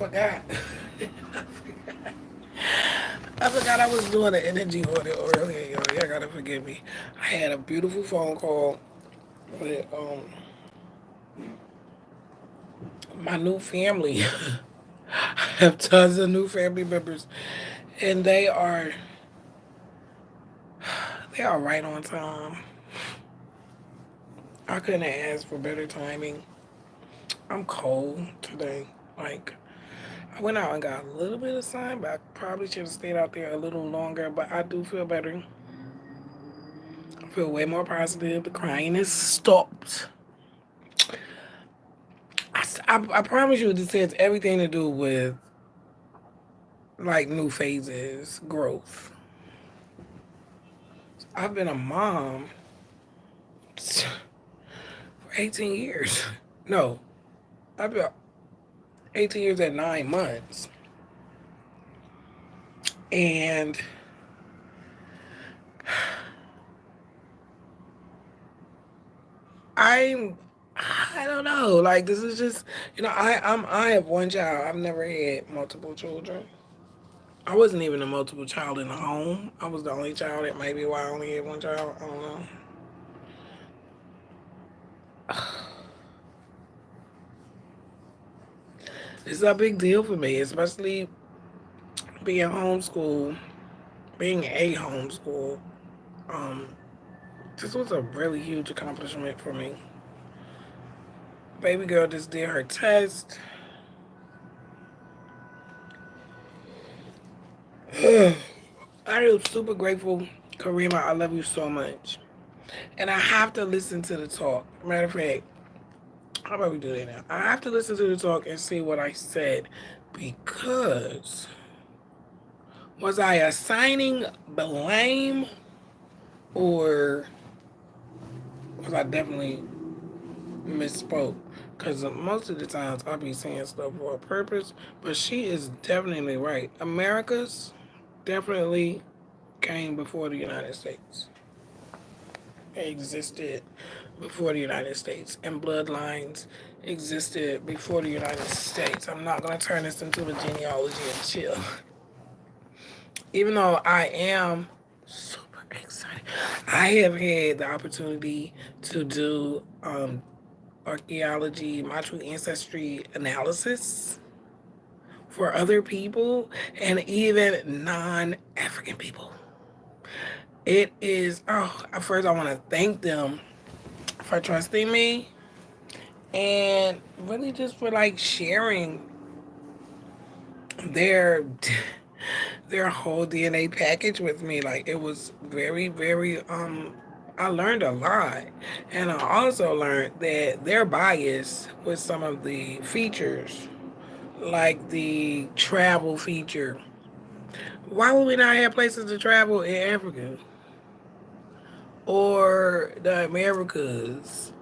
forgot. I forgot I was doing an energy audit earlier, yo. Y'all gotta forgive me. I had a beautiful phone call with my new family. I have tons of new family members, and they are right on time. I couldn't ask for better timing. I'm cold today. Like I went out and got a little bit of sun, but I probably should have stayed out there a little longer. But I do feel better. I feel way more positive. The crying is stopped. I promise you, this has everything to do with like new phases, growth. I've been a mom for 18 years. No, I've been 18 years at 9 months. And I'm, I don't know. Like this is just, I have one child. I've never had multiple children. I wasn't even a multiple child in the home. I was the only child. That might be why I only had one child. I don't know. It's a big deal for me, especially being homeschooled, being a homeschool. Um, this was a really huge accomplishment for me. Baby girl just did her test. I am super grateful, Karima. I love you so much. And I have to listen to the talk. Matter of fact, how about we do that now? I have to listen to the talk and see what I said because was I assigning blame or was I definitely misspoke? Because most of the times I be saying stuff for a purpose, but she is definitely right. America's definitely came before the United States. It existed before the United States, and bloodlines existed before the United States. I'm not going to turn this into a genealogy and chill. Even though I am super excited, I have had the opportunity to do archaeology, my true ancestry analysis for other people and even non-African people. It is, first I want to thank them for trusting me and really just for like sharing their their whole DNA package with me. Like it was very, very I learned a lot. And I also learned that they're biased with some of the features, like the travel feature. Why would we not have places to travel in Africa? Or the Americas?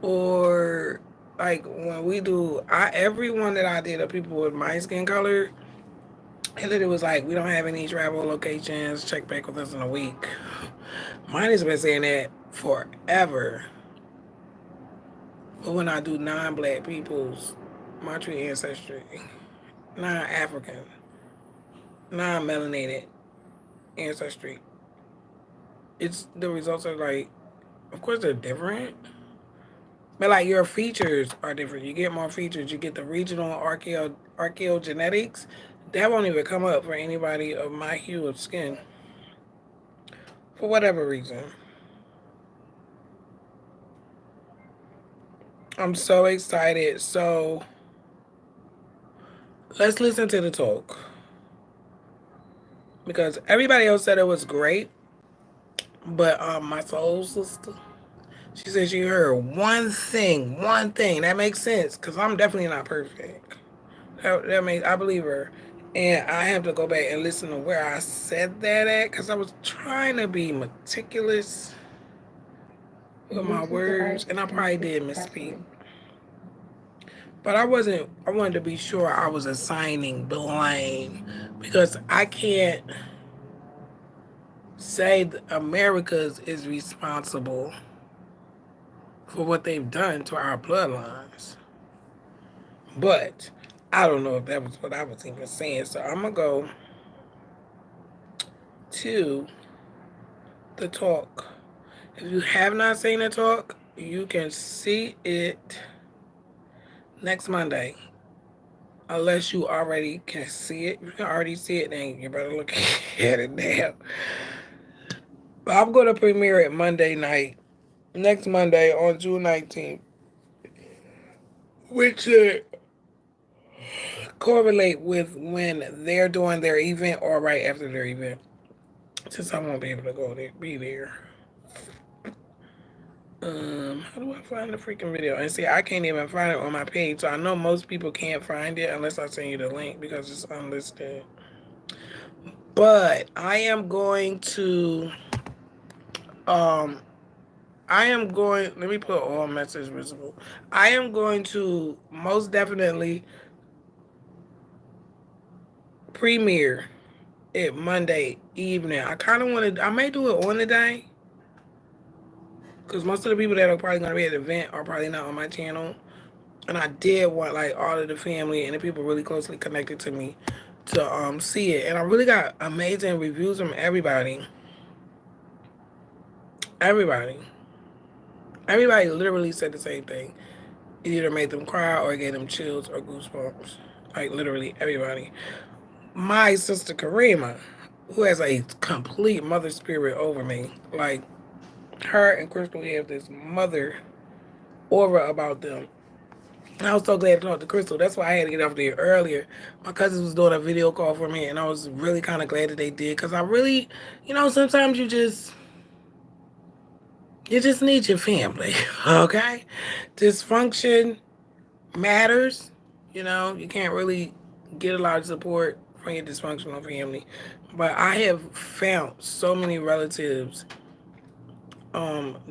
Or like when we do everyone that I did of people with my skin color, and then it was like, we don't have any travel locations. Check back with us in a week. Mine has been saying that forever. But when I do non-black people's, my true ancestry, non-African, non-melanated ancestry, it's the results are like, of course they're different. But like your features are different. You get more features. You get the regional archaeogenetics. That won't even come up for anybody of my hue of skin. For whatever reason. I'm so excited. So let's listen to the talk. Because everybody else said it was great. But my soul sister, she said she heard one thing. That makes sense. Because I'm definitely not perfect. That makes, I believe her. And I have to go back and listen to where I said that at. Because I was trying to be meticulous with my words. And I probably did misspeak. But I wanted to be sure I was assigning blame because I can't say that America's is responsible for what they've done to our bloodlines. But I don't know if that was what I was even saying. So I'm gonna go to the talk. If you have not seen the talk, you can see it next Monday. Unless you already can see it. If you can already see it, then you better look at it now. But I'm going to premiere it Monday night. Next Monday on June 19th. Which should correlate with when they're doing their event or right after their event. Since I won't be able to go there, be there. How do I find the freaking video? And see, I can't even find it on my page. So I know most people can't find it unless I send you the link because it's unlisted. But um, let me put all message visible. I am going to most definitely premiere it Monday evening. I may do it on the day. Because most of the people that are probably going to be at the event are probably not on my channel. And I did want like all of the family and the people really closely connected to me to see it. And I really got amazing reviews from everybody. Everybody. Everybody literally said the same thing. It either made them cry or it gave them chills or goosebumps. Like literally everybody. My sister Karima, who has a complete mother spirit over me, like her and Crystal have this mother aura about them. And I was so glad to talk to Crystal. That's why I had to get off there earlier. My cousins was doing a video call for me, and I was really kind of glad that they did. Because I really, sometimes you just need your family, okay? Dysfunction matters. You can't really get a lot of support from your dysfunctional family. But I have found so many relatives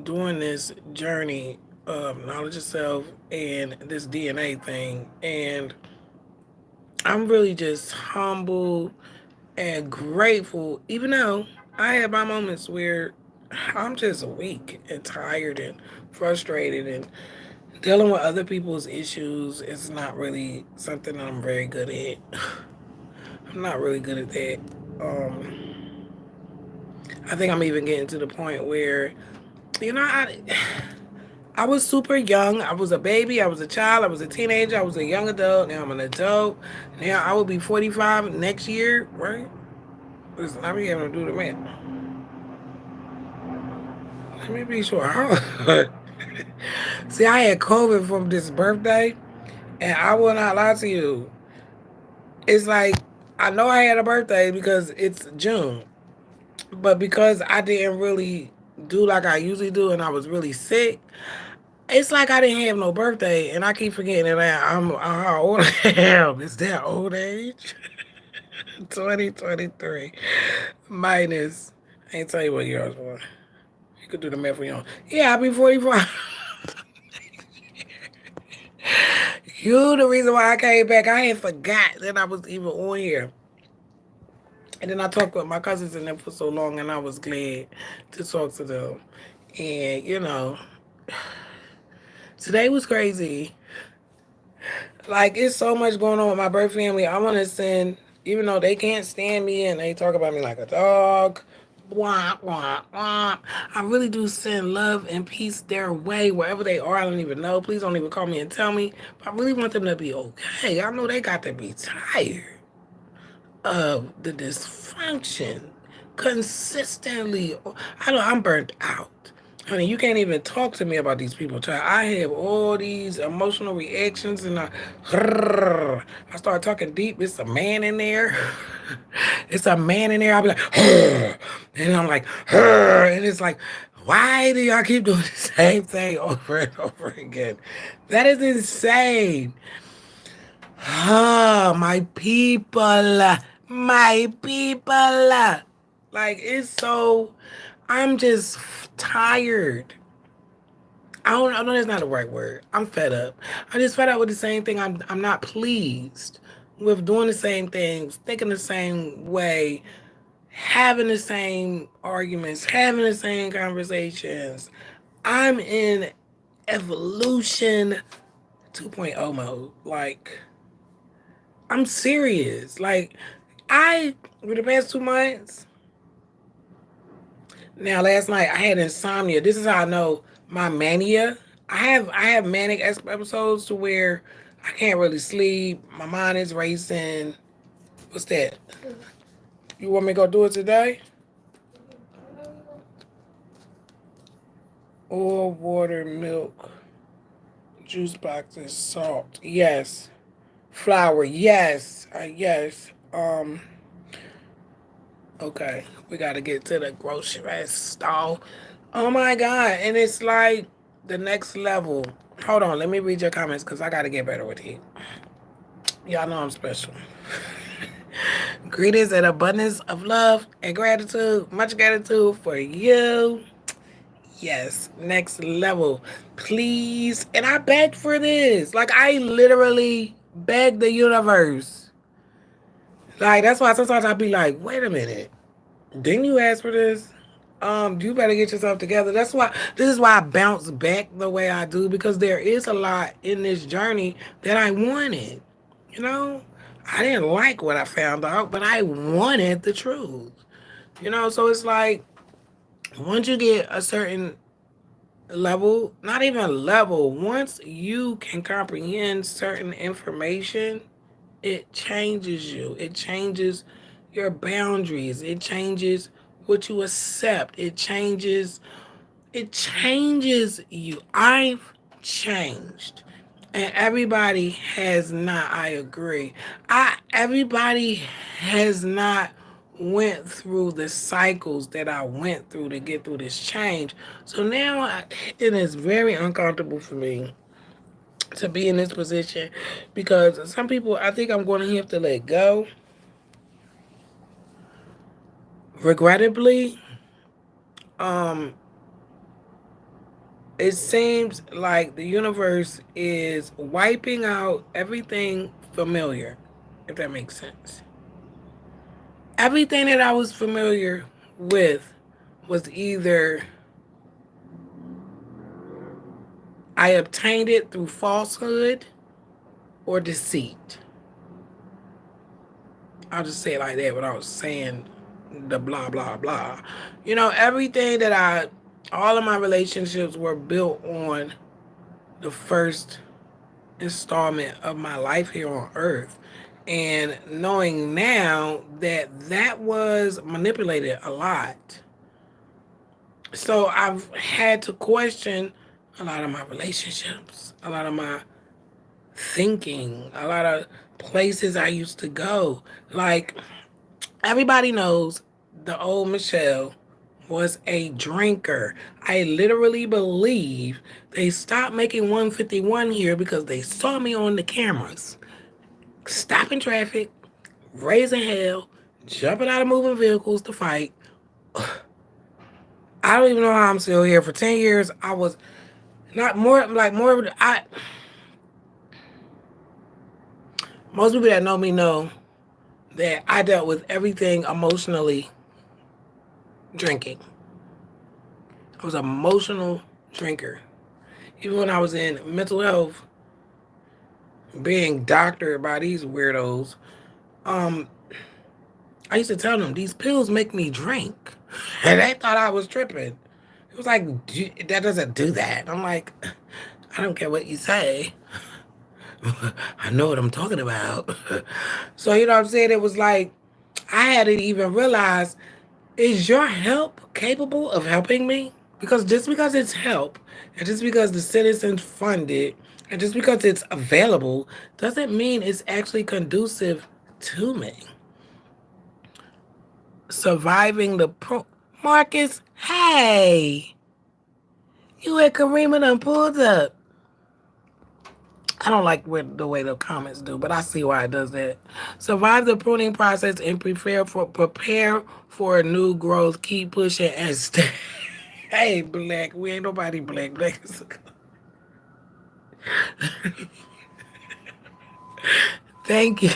doing this journey of knowledge of self and this DNA thing. And I'm really just humble and grateful, even though I have my moments where I'm just weak and tired and frustrated and dealing with other people's issues is not really something I'm very good at. I'm not really good at that. I think I'm even getting to the point where, I was super young. I was a baby. I was a child. I was a teenager. I was a young adult. Now I'm an adult. Now I will be 45 next year, right? Listen, I be able to do the math. Let me be sure. See, I had COVID from this birthday, and I will not lie to you. It's like, I know I had a birthday because it's June, but because I didn't really do like I usually do and I was really sick, it's like I didn't have no birthday, and I keep forgetting that I'm how old I am. Is that old age? 2023 minus. I ain't tell you what year I was born. You could do the math for you. Yeah, I'll be 45. You the reason why I came back. I had forgot that I was even on here. And then I talked with my cousins and them for so long, and I was glad to talk to them. And, today was crazy. Like, it's so much going on with my birth family. I want to send, even though they can't stand me and they talk about me like a dog, womp, womp, womp. I really do send love and peace their way, wherever they are. I don't even know. Please don't even call me and tell me. But I really want them to be okay. I know they got to be tired of the dysfunction consistently. I'm burnt out. Honey, you can't even talk to me about these people, child. I have all these emotional reactions and I start talking deep. It's a man in there. It's a man in there. I'll be like, and I'm like, and it's like, why do y'all keep doing the same thing over and over again? That is insane. Ah, my people. My people. Like, I'm just tired. I know that's not the right word. I'm fed up. I'm just fed up with the same thing. I'm not pleased with doing the same things, thinking the same way, having the same arguments, having the same conversations. I'm in evolution 2.0 mode. Like, I'm serious. Like, for the past 2 months, now last night I had insomnia. This is how I know my mania. I have manic episodes to where I can't really sleep. My mind is racing. What's that? You want me to go do it today? Oil, water, milk, juice boxes, salt. Yes. Flour. Yes. Yes. Okay. We gotta get to the grocery store. Oh my god. And it's like the next level. Hold on, let me read your comments because I gotta get better with it. Y'all know I'm special. Greetings and abundance of love and gratitude. Much gratitude for you. Yes, next level. Please. And I begged for this. Like, I literally begged the universe. Like, that's why sometimes I'll be like, wait a minute. Didn't you ask for this? You better get yourself together. This is why I bounce back the way I do, because there is a lot in this journey that I wanted. You know? I didn't like what I found out, but I wanted the truth. So it's like once you get a certain level, not even level, once you can comprehend certain information, it changes you. It changes your boundaries. It changes what you accept. It changes you. I've changed. And everybody has not, I agree. Everybody has not went through the cycles that I went through to get through this change. So now it is very uncomfortable for me to be in this position, because some people, I think I'm going to have to let go. Regrettably, um, it seems like the universe is wiping out everything familiar, if that makes sense. Everything that I was familiar with was either I obtained it through falsehood or deceit. I'll just say it like that without saying the blah, blah, blah. Everything all of my relationships were built on the first installment of my life here on earth. And knowing now that that was manipulated a lot. So I've had to question a lot of my relationships, a lot of my thinking, a lot of places I used to go. Like, everybody knows the old Michelle was a drinker. I literally believe they stopped making 151 here because they saw me on the cameras, stopping traffic, raising hell, jumping out of moving vehicles to fight. I don't even know how I'm still here. For 10 years, I was not more, like more, most people that know me know that I dealt with everything emotionally drinking. I was an emotional drinker. Even when I was in mental health, being doctored by these weirdos, I used to tell them, these pills make me drink. And they thought I was tripping. It was like, that doesn't do that. I'm like, I don't care what you say. I know what I'm talking about. So, you know what I'm saying? It was like, I hadn't even realized, is your help capable of helping me? Because just because it's help, and just because the citizens fund it, and just because it's available, doesn't mean it's actually conducive to me. Surviving the Marcus, hey, you and Karima done pulled up. I don't like the way the comments do, but I see why it does that. Survive the pruning process and prepare for a new growth. Keep pushing and stay. Hey, Black, we ain't nobody black. Black is Thank you.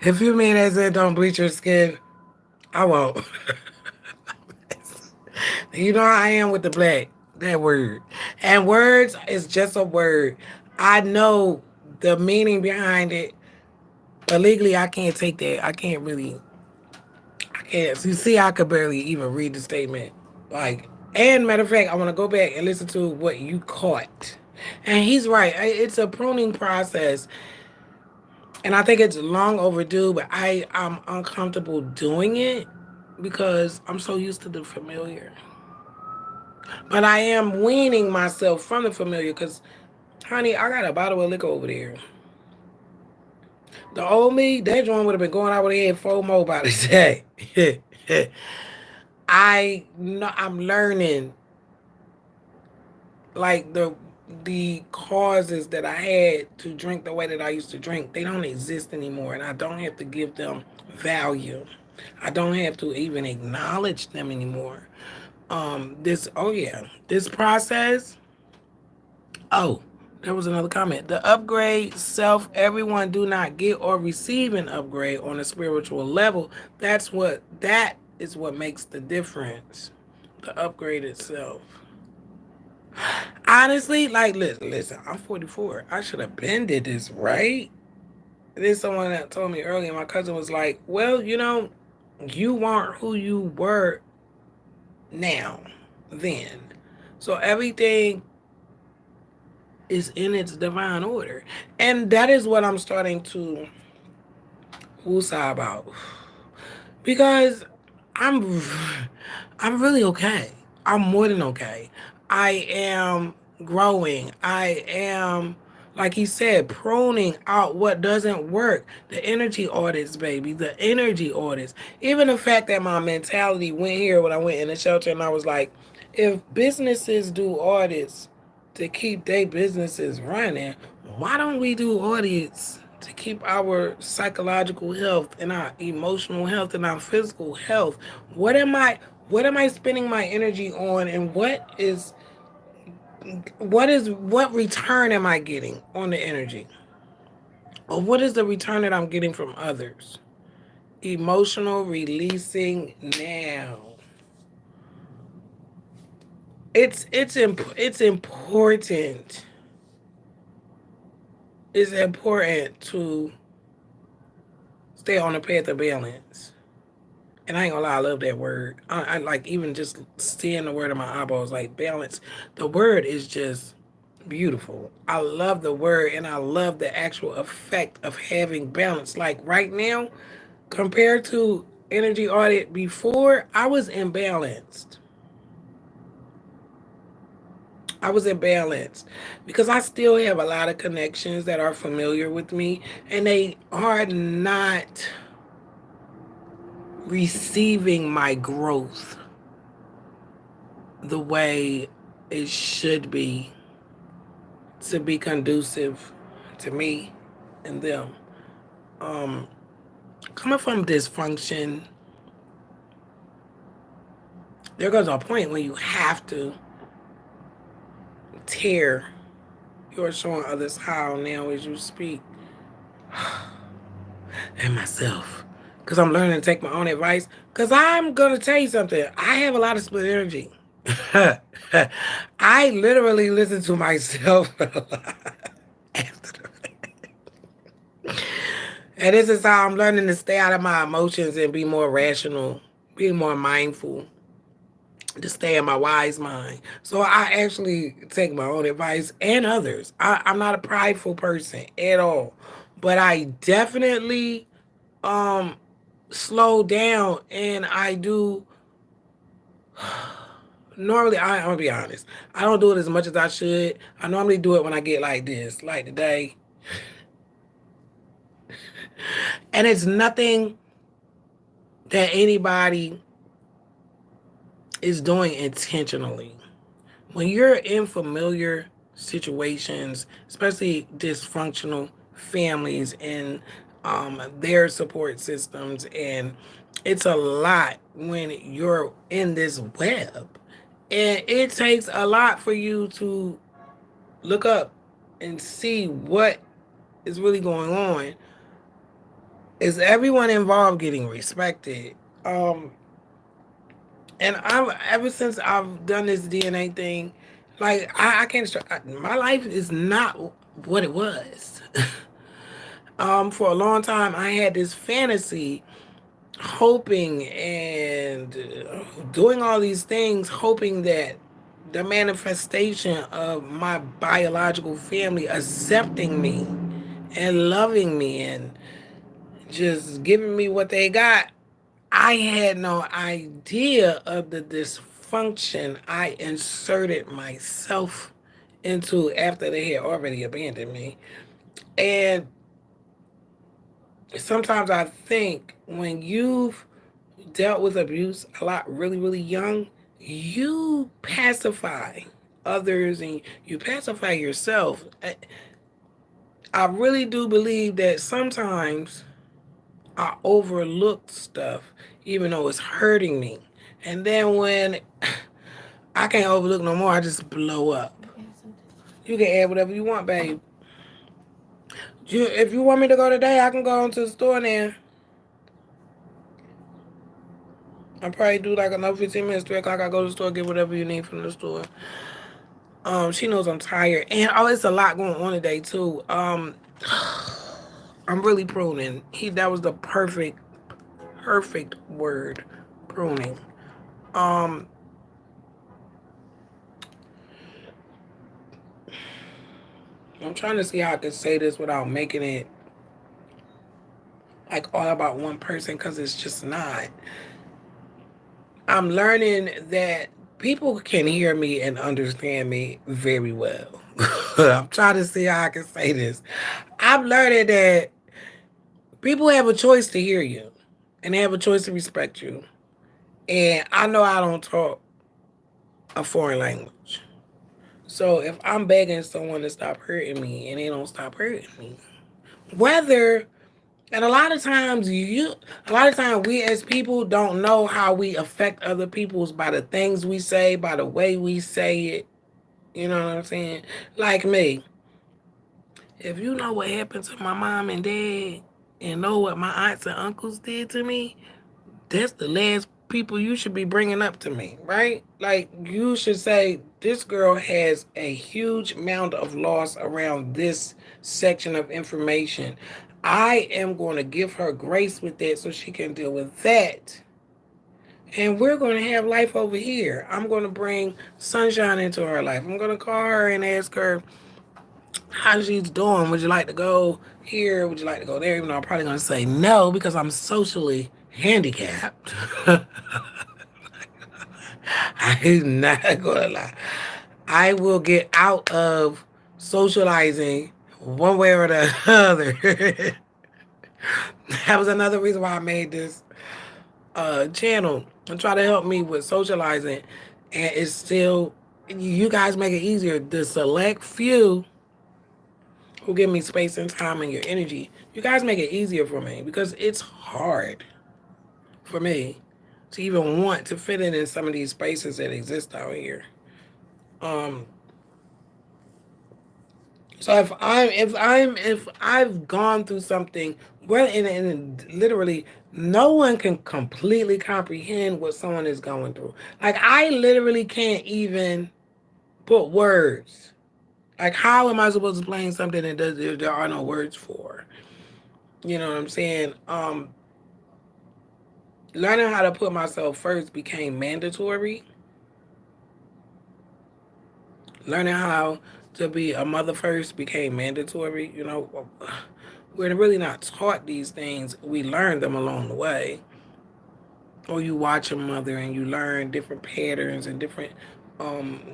If you mean as in don't bleach your skin, I won't. You know how I am with the black. That word. And words is just a word. I know the meaning behind it. But legally, I can't take that. I can't really. I can't. You see, I could barely even read the statement. Like, and matter of fact, I want to go back and listen to what you caught. And he's right. It's a pruning process. And I think it's long overdue, but I'm uncomfortable doing it because I'm so used to the familiar. But I am weaning myself from the familiar because, honey, I got a bottle of liquor over there. The old me, that joint would have been going out with had 4 more by the day. I'm learning like the causes that I had to drink the way that I used to drink, they don't exist anymore, and I don't have to give them value. I don't have to even acknowledge them anymore. This process. Oh, there was another comment. The upgrade self, everyone do not get or receive an upgrade on a spiritual level. That is what makes the difference. The upgrade itself. Honestly, like, listen, I'm 44. I should have been did this, right? There's someone that told me earlier, my cousin was like, well, you aren't who you were now, then. So everything is in its divine order. And that is what I'm starting to woosah about. Because I'm I'm really okay. I'm more than okay. I am growing. I am, like he said, pruning out what doesn't work. The energy audits, baby. The energy audits. Even the fact that my mentality went here when I went in the shelter and I was like, if businesses do audits to keep their businesses running, why don't we do audits to keep our psychological health and our emotional health and our physical health? What am I spending my energy on, and what return am I getting on the energy? Or what is the return that I'm getting from others? Emotional releasing now. It's important. It's important to stay on the path of balance. And I ain't gonna lie, I love that word. I like even just seeing the word in my eyeballs, like balance. The word is just beautiful. I love the word and I love the actual effect of having balance. Like right now, compared to energy audit before, I was imbalanced. I was imbalanced because I still have a lot of connections that are familiar with me and they are not receiving my growth the way it should be to be conducive to me and them. Um, Coming from dysfunction, there goes a point when you have to tear. You're showing others how now as you speak, and myself. Because I'm learning to take my own advice. Because I'm going to tell you something. I have a lot of split energy. I literally listen to myself a lot after the fact. And this is how I'm learning to stay out of my emotions and be more rational, be more mindful, to stay in my wise mind. So I actually take my own advice and others. I'm not a prideful person at all. But I definitely um slow down, and I do normally, I'm gonna be honest, I don't do it as much as I should. I normally do it when I get like this, like today. And it's nothing that anybody is doing intentionally. When you're in familiar situations, especially dysfunctional families and their support systems, and it's a lot when you're in this web. And it takes a lot for you to look up and see what is really going on. Is everyone involved getting respected? And I'm ever since I've done this DNA thing, like I can't. My life is not. what it was. For a long time, I had this fantasy, hoping and doing all these things, hoping that the manifestation of my biological family accepting me and loving me and just giving me what they got. I had no idea of the dysfunction I inserted myself into after they had already abandoned me. And sometimes I think when you've dealt with abuse a lot really, really young, you pacify others and you pacify yourself. I really do believe that sometimes I overlook stuff even though it's hurting me. And then when I can't overlook no more, I just blow up. You can add whatever you want, babe. If you want me to go today, I can go into the store now. I'll probably do like another 15 minutes, 3 o'clock. I go to the store, get whatever you need from the store. She knows I'm tired. And it's a lot going on today too. I'm really pruning. That was the perfect word. Pruning. Um I'm trying to see how I can say this without making it like all about one person, because it's just not. I'm learning that people can hear me and understand me very well. I'm trying to see how I can say this. I'm learning that people have a choice to hear you and they have a choice to respect you. And I know I don't talk a foreign language. So if I'm begging someone to stop hurting me and they don't stop hurting me, whether and a lot of times we as people don't know how we affect other people's by the things we say, by the way we say it. You know what I'm saying? Like me, if you know what happened to my mom and dad and know what my aunts and uncles did to me, that's the last people you should be bringing up to me, right? Like, you should say, this girl has a huge amount of loss around this section of information. I am going to give her grace with that so she can deal with that. And we're going to have life over here. I'm going to bring sunshine into her life. I'm going to call her and ask her how she's doing. Would you like to go here? Would you like to go there? Even though I'm probably going to say no because I'm socially handicapped. I'm not going to lie. I will get out of socializing one way or the other. That was another reason why I made this channel and try to help me with socializing. And it's still, you guys make it easier. The select few who give me space and time and your energy, you guys make it easier for me because it's hard for me to even want to fit in some of these spaces that exist out here. Um, so if I've gone through something, well, and literally no one can completely comprehend what someone is going through. Like, I literally can't even put words. Like, how am I supposed to explain something that there are no words for? You know what I'm saying? Learning how to put myself first became mandatory. Learning how to be a mother first became mandatory. We're really not taught these things. We learn them along the way. Or you watch a mother and you learn different patterns and different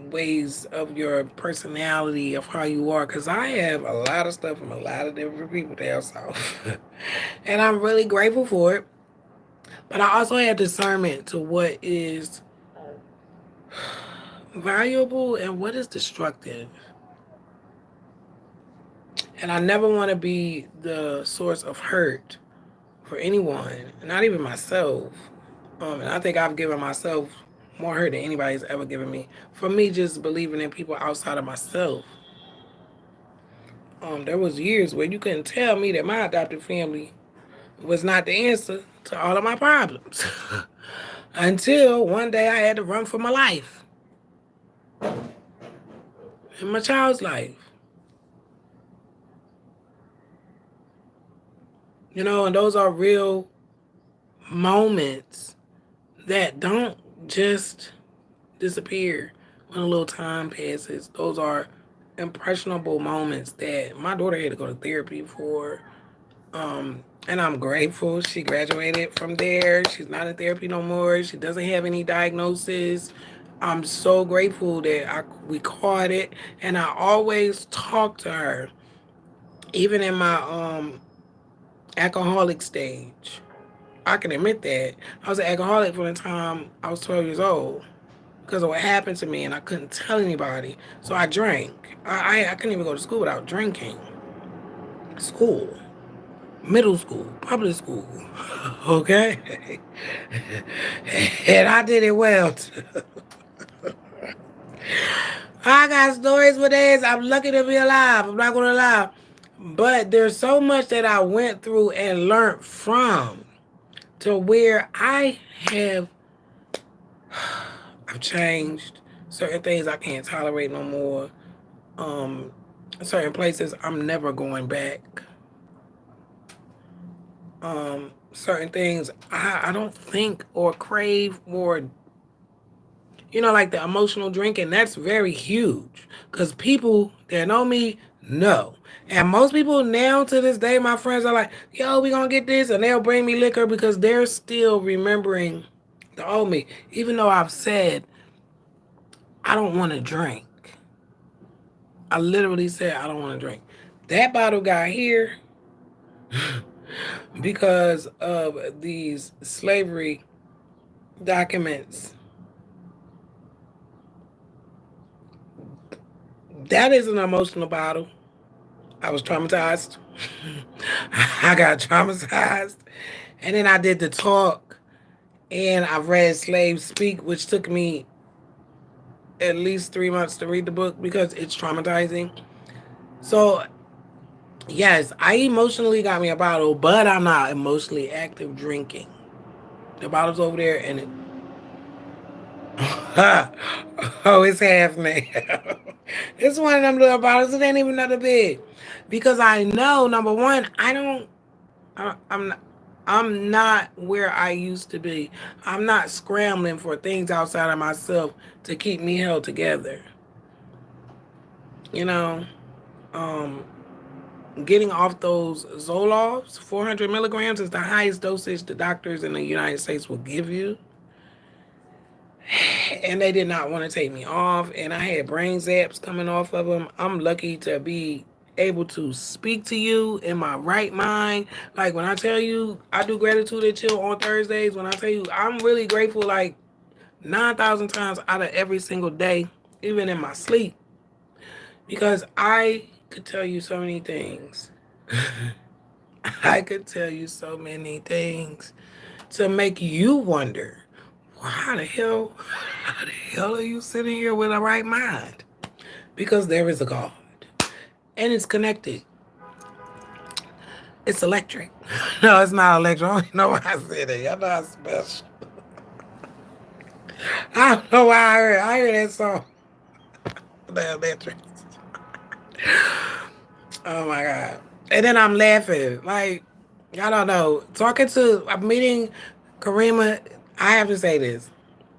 ways of your personality, of how you are. Because I have a lot of stuff from a lot of different people down south. And I'm really grateful for it. But I also have discernment to what is valuable and what is destructive. And I never want to be the source of hurt for anyone, not even myself. And I think I've given myself more hurt than anybody's ever given me. For me, just believing in people outside of myself. There was years where you couldn't tell me that my adopted family was not the answer to all of my problems. Until one day I had to run for my life. In my child's life. You know, and those are real moments that don't just disappear when a little time passes. Those are impressionable moments that my daughter had to go to therapy for. And I'm grateful she graduated from there. She's not in therapy no more. She doesn't have any diagnosis. I'm so grateful that we caught it, and I always talk to her, even in my alcoholic stage. I can admit that I was an alcoholic from the time I was 12 years old because of what happened to me, and I couldn't tell anybody. So I drank. I couldn't even go to school without drinking. School, middle school, public school, okay, and I did it well too. I got stories for days. I'm lucky to be alive. I'm not gonna lie, but there's so much that I went through and learned from to where have I've changed. Certain things I can't tolerate no more. Um, Certain places I'm never going back. Certain things I don't think or crave or, like the emotional drinking. That's very huge because people that know me know. And most people now to this day, my friends are like, yo, we gonna get this, and they'll bring me liquor because they're still remembering the old me. Even though I've said I don't want to drink. I literally said I don't want to drink. That bottle got here because of these slavery documents. That is an emotional bottle. I was traumatized. I got traumatized. And then I did the talk and I read Slaves Speak, which took me at least 3 months to read the book because it's traumatizing. So, yes, I emotionally got me a bottle, but I'm not emotionally active drinking. The bottle's over there and it. Oh, it's half now. It's one of them little bottles. It ain't even that big. Because I know, number one, I don't. I'm not. I'm not where I used to be. I'm not scrambling for things outside of myself to keep me held together. You know, um, getting off those Zolofts, 400 milligrams is the highest dosage the doctors in the United States will give you. And they did not want to take me off, and I had brain zaps coming off of them. I'm lucky to be able to speak to you in my right mind. Like when I tell you I do gratitude and chill on Thursdays, when I tell you I'm really grateful like 9,000 times out of every single day, even in my sleep, because I could tell you so many things. I could tell you so many things to make you wonder, well, how the hell are you sitting here with a right mind? Because there is a God. And it's connected. It's electric. No, it's not electric. I don't know why I said that. Y'all know I'm special. I don't know why I heard that song. The electric. Oh my God. And then I'm laughing. Like, I don't know. I'm meeting Karima. I have to say this.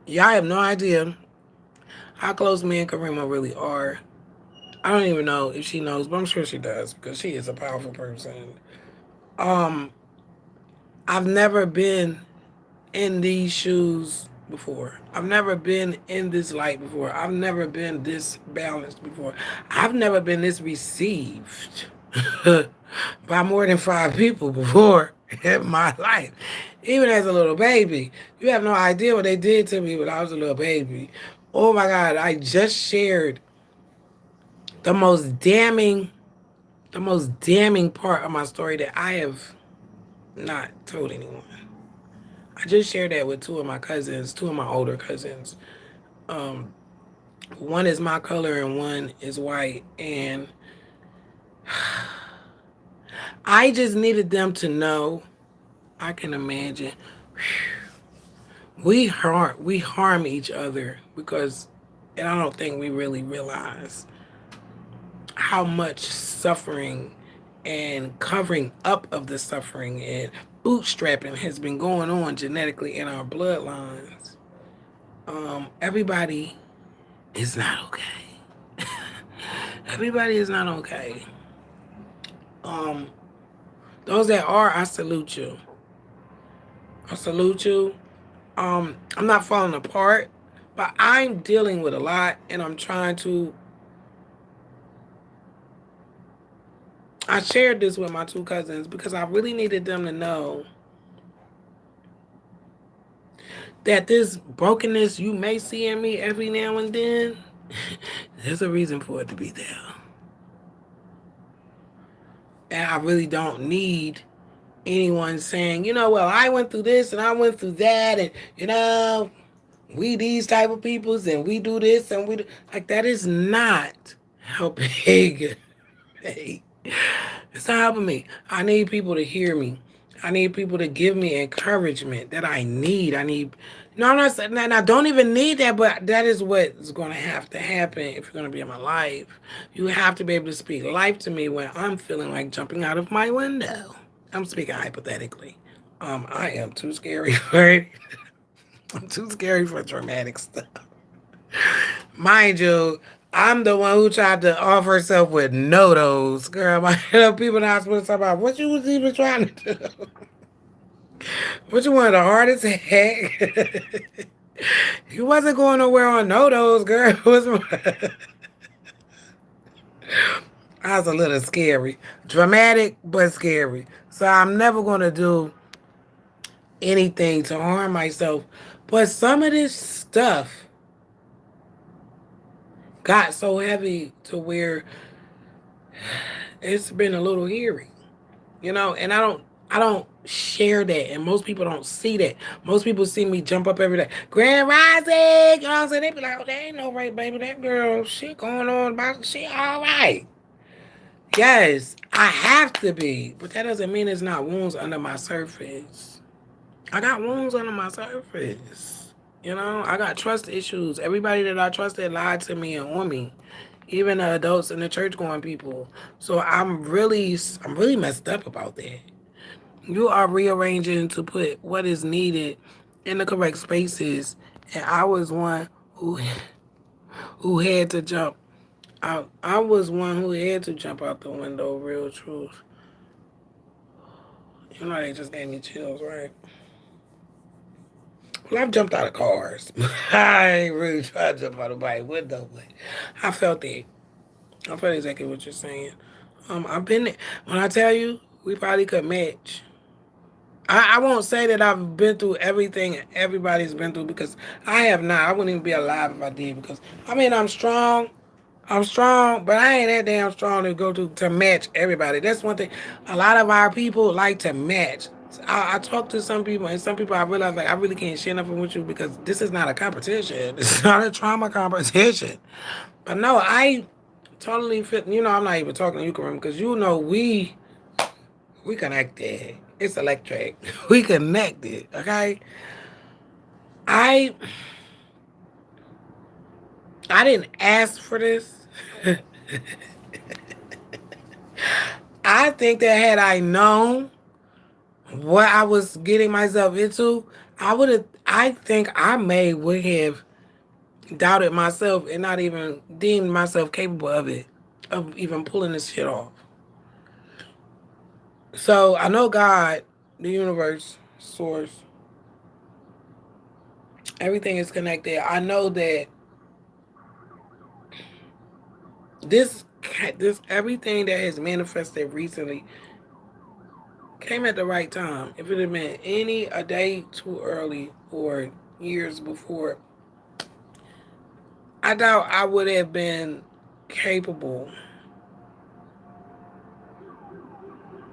Y'all have no idea how close me and Karima really are. I don't even know if she knows, but I'm sure she does because she is a powerful person. Um, I've never been in these shoes before. I've never been in this light before. I've never been this balanced before. I've never been this received by more than 5 people before in my life. Even as a little baby. You have no idea what they did to me when I was a little baby. Oh my God, I just shared the most damning, the most damning part of my story that I have not told anyone. I just shared that with two of my cousins, two of my older cousins. Um, One is my color and one is white. And I just needed them to know. I can imagine. We harm each other because, and I don't think we really realize how much suffering and covering up of the suffering and bootstrapping has been going on genetically in our bloodlines. Everybody is not okay. Everybody is not okay. Um, those that are, I salute you. I salute you. I'm not falling apart, but I'm dealing with a lot, and I'm trying to. I shared this with my two cousins because I really needed them to know that this brokenness you may see in me every now and then, there's a reason for it to be there. And I really don't need anyone saying, well, I went through this and I went through that, and we these type of peoples and we do this and we do like that is not helping. Hey, it's not helping me. I need people to hear me. I need people to give me encouragement that I need. No, I'm not saying that. I don't even need that, but that is what's going to have to happen if you're going to be in my life. You have to be able to speak life to me when I'm feeling like jumping out of my window. I'm speaking hypothetically. I am too scary for it. I'm too scary for dramatic stuff. Mind you, I'm the one who tried to off herself with no-dos. Girl, my people not supposed to talk about what you was even trying to do. What you wanted, the hardest heck? You wasn't going nowhere on no-dos, girl. I was a little scary. Dramatic, but scary. So I'm never going to do anything to harm myself. But some of this stuff got so heavy to where it's been a little eerie, and I don't share that, and most people don't see that. Most people see me jump up every day, Grand Rising, you know what I'm saying? They be like, oh, that ain't no right, baby, that girl, shit going on about shit, all right. Yes, I have to be, but that doesn't mean there's not wounds under my surface. I got wounds under my surface. I got trust issues. Everybody that I trusted lied to me and on me. Even the adults and the church going people. So I'm really messed up about that. You are rearranging to put what is needed in the correct spaces, and I was one who had to jump out. I was one who had to jump out the window. Real truth. They just gave me chills, right? Well, I've jumped out of cars. I ain't really tried to jump out of my window, but I felt it. I felt exactly what you're saying. I've been there. When I tell you, we probably could match. I won't say that I've been through everything everybody's been through because I have not. I wouldn't even be alive if I did because, I'm strong. I'm strong, but I ain't that damn strong to go to match everybody. That's one thing. A lot of our people like to match. I talk to some people, and some people I realize, like, I really can't share nothing with you because this is not a competition. It's not a trauma competition. But no, I totally fit. I'm not even talking to you, Kareem, because we connected. It's electric. We connected, okay? I I didn't ask for this. I think that had I known what I was getting myself into, I think would have doubted myself and not even deemed myself capable of even pulling this shit off. So I know God, the universe, source, everything is connected. I know that this this everything that has manifested recently came at the right time. If it had been a day too early or years before, I doubt I would have been capable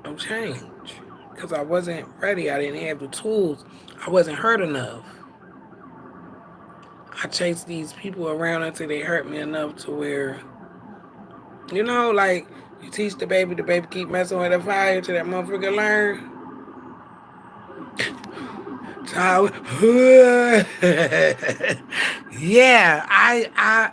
of change because I wasn't ready. I didn't have the tools. I wasn't hurt enough. I chased these people around until they hurt me enough to where, like you teach the baby keep messing with the fire till that motherfucker learn. Child, yeah, I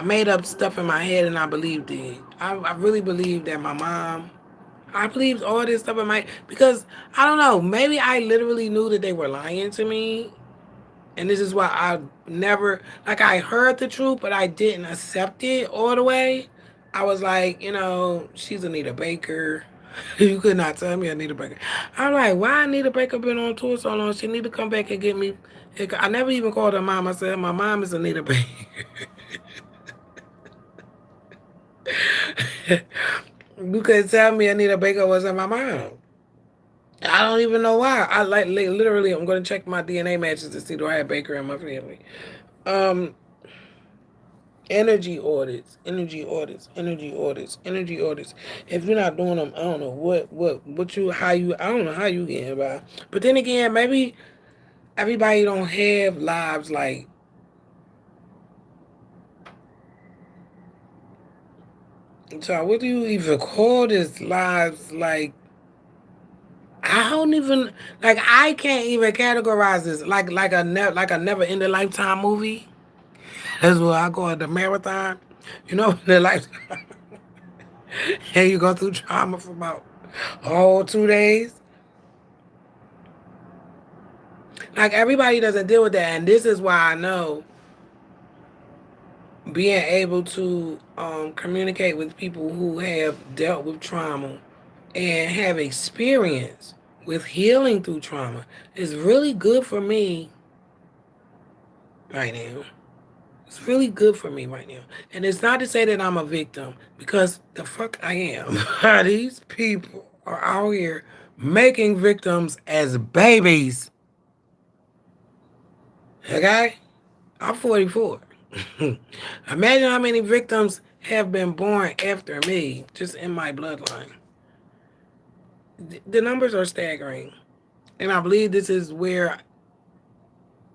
made up stuff in my head and I believed it. I really believe that my mom, I believed all this stuff in my, because I don't know, maybe I literally knew that they were lying to me. And this is why I never, like, I heard the truth, but I didn't accept it all the way. I was like, she's Anita Baker. You could not tell me Anita Baker. I'm like, why Anita Baker been on tour so long? She need to come back and get me. I never even called her mom. I said, my mom is Anita Baker. You could tell me Anita Baker wasn't my mom. I don't even know why. I literally, I'm going to check my DNA matches to see do I have Baker in my family. Um, Energy audits, energy audits, energy audits, energy audits. If you're not doing them, I don't know I don't know how you getting by. But then again, maybe everybody don't have lives like, so what do you even call this, lives like, I don't even, like, I can't even categorize this like a never ending lifetime movie. That's what I call it, the marathon. The lifetime. And you go through trauma for about 2 days. Like, everybody doesn't deal with that, and this is why I know being able to communicate with people who have dealt with trauma and have experience with healing through trauma is really good for me right now. It's really good for me right now. And it's not to say that I'm a victim, because the fuck I am. These people are out here making victims as babies. Okay? I'm 44. Imagine how many victims have been born after me, just in my bloodline. The numbers are staggering. And I believe this is where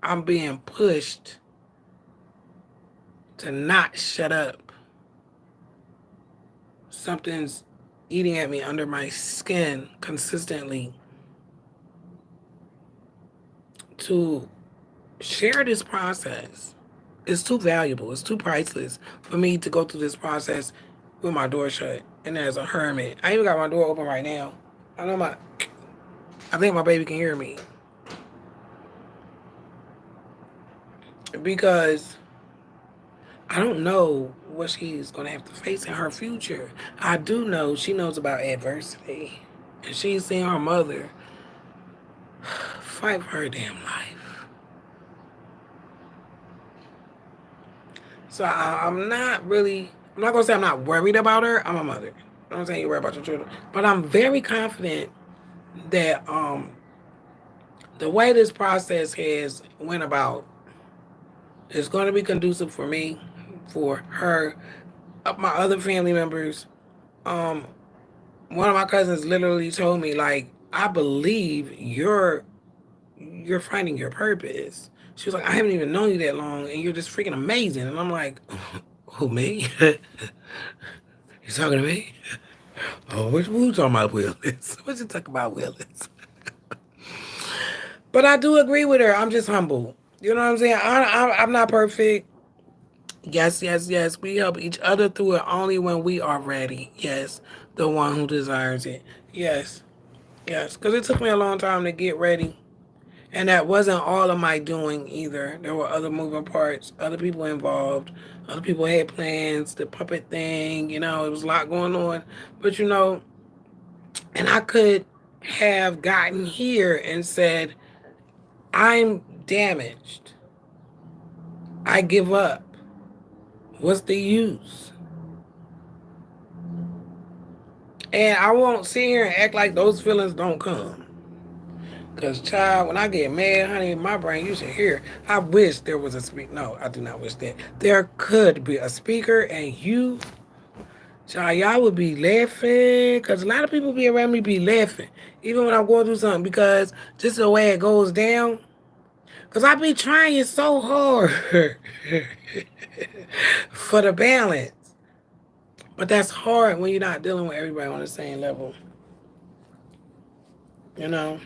I'm being pushed to not shut up. Something's eating at me under my skin consistently to share this process. It's too valuable. It's too priceless for me to go through this process with my door shut and as a hermit. I even got my door open right now. I know I think my baby can hear me, because I don't know what she's going to have to face in her future. I do know she knows about adversity, and she's seen her mother fight for her damn life. So I'm not going to say I'm not worried about her. I'm a mother. I'm saying you worry about your children. But I'm very confident that the way this process has went about is going to be conducive for me, for her, my other family members. Um, One of my cousins literally told me, like, I believe you're finding your purpose. She was like, I haven't even known you that long, and you're just freaking amazing. And I'm like, who, me? You talking to me? Oh, what you talking about, Willis? What you talking about, Willis? But I do agree with her. I'm just humble. You know what I'm saying? I'm not perfect. Yes, yes, yes. We help each other through it only when we are ready. Yes, the one who desires it. Yes, yes. Because it took me a long time to get ready. And that wasn't all of my doing either. There were other moving parts, other people involved. Other people had plans, the puppet thing, it was a lot going on. But, and I could have gotten here and said, I'm damaged. I give up. What's the use? And I won't sit here and act like those feelings don't come. Because, child, when I get mad, honey, my brain, you should hear. I wish there was a speaker. No, I do not wish that. There could be a speaker, and you, child, y'all would be laughing. Because a lot of people be around me be laughing. Even when I'm going through something. Because just the way it goes down. Because I be trying so hard for the balance. But that's hard when you're not dealing with everybody on the same level. You know?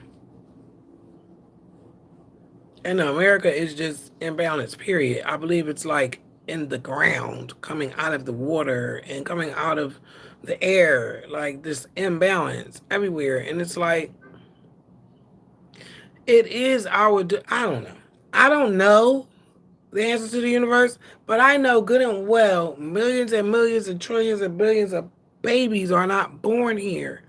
And America is just imbalanced, period. I believe it's like in the ground, coming out of the water and coming out of the air, like this imbalance everywhere. And it's like, it is I don't know. I don't know the answer to the universe, but I know good and well millions and millions and trillions and billions of babies are not born here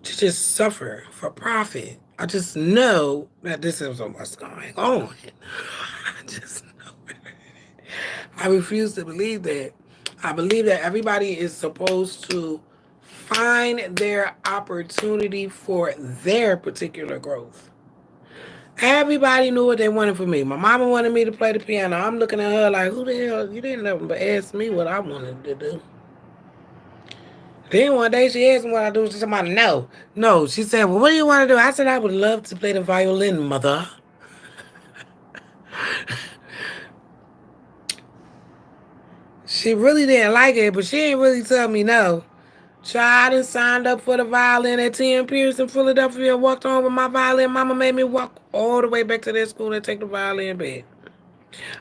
to just suffer for profit. I just know that this is what's going on. I just know. I refuse to believe that. I believe that everybody is supposed to find their opportunity for their particular growth. Everybody knew what they wanted from me. My mama wanted me to play the piano. I'm looking at her like, who the hell? You didn't ever but ask me what I wanted to do. Then one day she asked me what I do. She said, no. No. She said, well, what do you want to do? I said, I would love to play the violin, mother. She really didn't like it, but she didn't really tell me no. Child, and signed up for the violin at 10 Pierce in Philadelphia. Walked home with my violin. Mama made me walk all the way back to that school and take the violin back.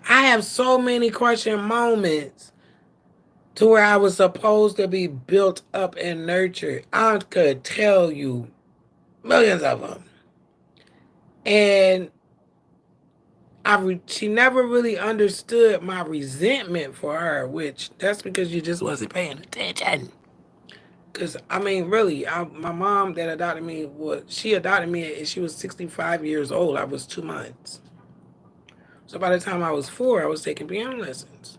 I have so many crushing moments to where I was supposed to be built up and nurtured. I could tell you millions of them. And she never really understood my resentment for her, which that's because you just wasn't paying attention. Because, I mean, really, my mom that adopted me, she adopted me and she was 65 years old. I was 2 months. So by the time I was 4, I was taking piano lessons.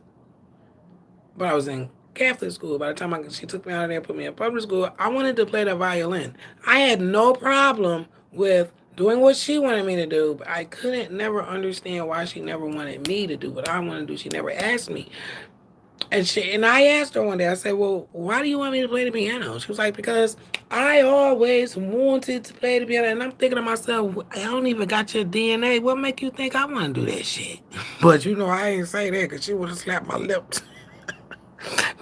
But I was in Catholic school. By the time she took me out of there and put me in public school, I wanted to play the violin. I had no problem with doing what she wanted me to do, but I couldn't never understand why she never wanted me to do what I wanted to do. She never asked me. And I asked her one day, I said, well, why do you want me to play the piano? She was like, because I always wanted to play the piano. And I'm thinking to myself, I don't even got your DNA. What make you think I want to do that shit? But I ain't say that because she would have slapped my lips.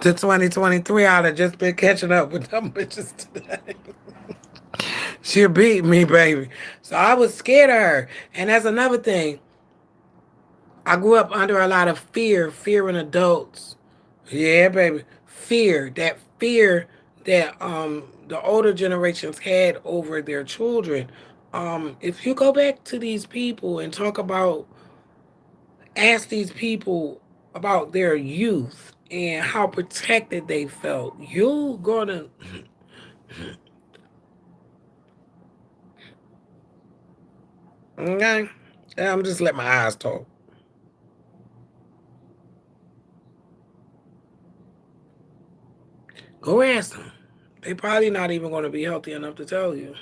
To 2023, I'd have just been catching up with them bitches today. She beat me, baby. So I was scared of her. And that's another thing. I grew up under a lot of fear in adults. Yeah, baby. Fear. That fear that the older generations had over their children. If you go back to these people and ask these people about their youth and how protected they felt, you're gonna okay? I'm just let my eyes talk. Go ask them. They probably not even going to be healthy enough to tell you.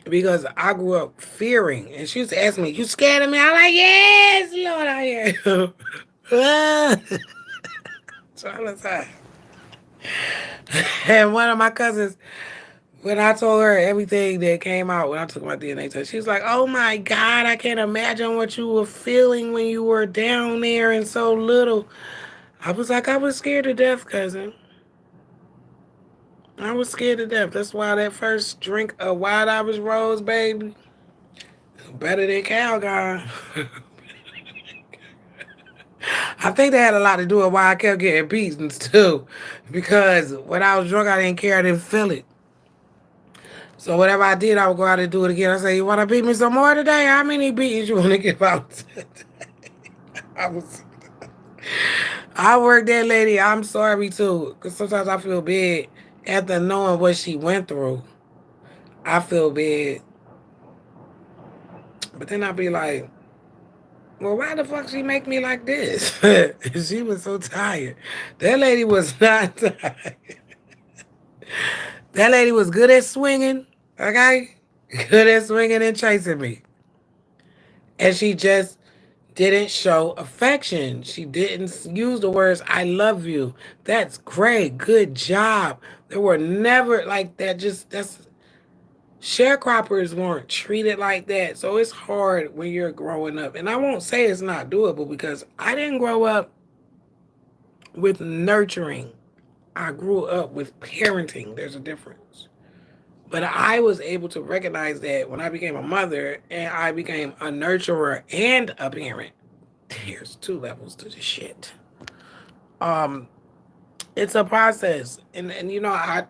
Because I grew up fearing. And she used to ask me, you scared of me? I'm like, yes, Lord, I am. Trying to say. And one of my cousins, when I told her everything that came out when I took my DNA test, she was like, oh my God, I can't imagine what you were feeling when you were down there and so little. I was like, I was scared to death, cousin. I was scared to death. That's why that first drink of White Irish Rose, baby, better than Calgon. I think that had a lot to do with why I kept getting beatings too. Because when I was drunk, I didn't care. I didn't feel it. So whatever I did, I would go out and do it again. I say, you want to beat me some more today? How many beatings you want to give out today? I worked that lady. I'm sorry too. Because sometimes I feel bad after knowing what she went through. I feel bad. But then I'd be like, well, why the fuck she make me like this? She was so tired. That lady was not tired. That lady was good at swinging, okay? Good at swinging and chasing me. And she just didn't show affection. She didn't use the words, I love you. That's great. Good job. There were never like that. That's sharecroppers weren't treated like that. So it's hard when you're growing up. And I won't say it's not doable because I didn't grow up with nurturing. I grew up with parenting. There's a difference. But I was able to recognize that when I became a mother and I became a nurturer and a parent. There's two levels to this shit. Um, it's a process, and you know I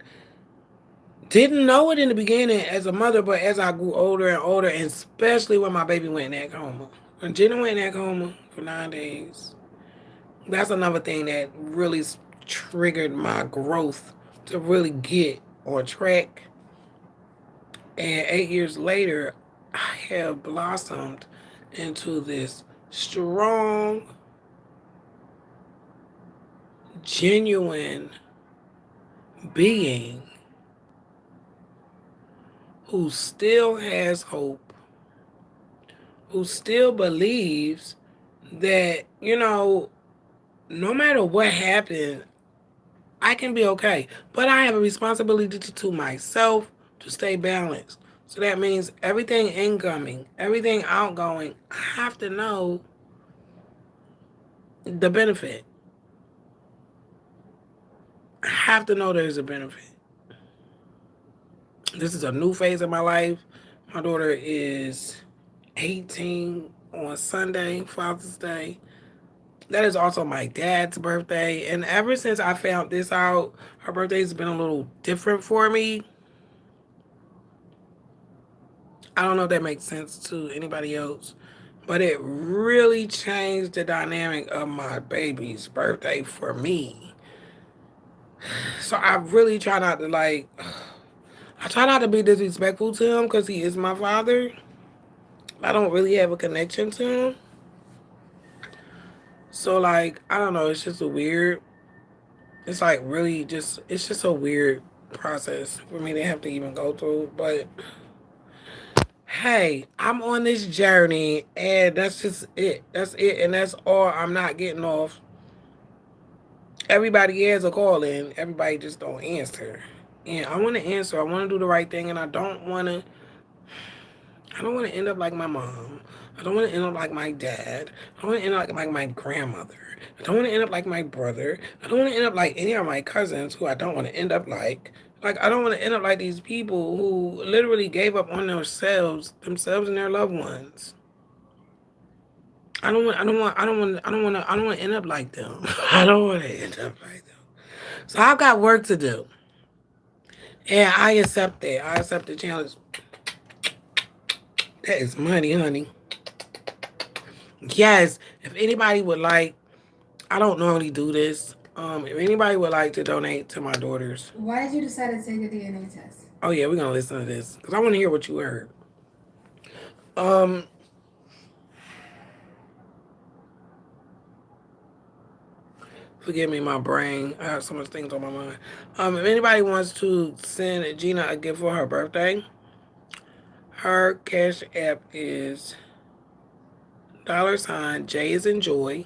didn't know it in the beginning as a mother, but as I grew older and older, and especially when my baby went in that coma, when Jenna went in that coma for 9 days, that's another thing that really triggered my growth to really get on track. And 8 years later, I have blossomed into this strong, genuine being who still has hope, who still believes that, no matter what happened, I can be okay. But I have a responsibility to myself to stay balanced. So that means everything incoming, everything outgoing, I have to know the benefit. I have to know there's a benefit. This is a new phase of my life. My daughter is 18 on Sunday, Father's Day. That is also my dad's birthday. And ever since I found this out, her birthday's been a little different for me. I don't know if that makes sense to anybody else, but it really changed the dynamic of my baby's birthday for me. So I really try not to I try not to be disrespectful to him because he is my father. I don't really have a connection to him. So I don't know, it's just a weird, it's really just, it's just a weird process for me to have to even go through. But hey, I'm on this journey and that's just it. That's it. And that's all. I'm not getting off. Everybody has a call in. Everybody just don't answer. And I want to answer. I want to do the right thing. And I don't want to end up like my mom. I don't want to end up like my dad. I don't want to end up like my grandmother. I don't want to end up like my brother. I don't want to end up like any of my cousins who I don't want to end up like. I don't want to end up like these people who literally gave up on themselves and their loved ones. I don't want to end up like them. I don't want to end up like them. So I've got work to do. And I accept that. I accept the challenge. That is money, honey. Yes, if anybody would like, I don't normally do this. If anybody would like to donate to my daughters. Why did you decide to take a DNA test? Oh yeah, we're gonna listen to this because I want to hear what you heard. Um, Forgive me, my brain. I have so much things on my mind. If anybody wants to send Gina a gift for her birthday, her cash app is $J is in joy,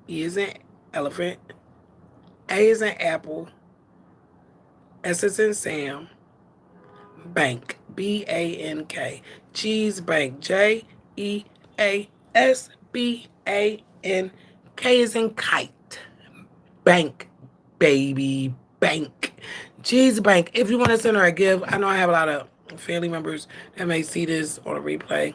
E is in elephant, A is in apple, S is in Sam, bank, BANK, Cheese Bank, JEASBANK is in kite, bank, baby, bank, Cheese Bank. If you want to send her a gift, I know I have a lot of family members that may see this on a replay.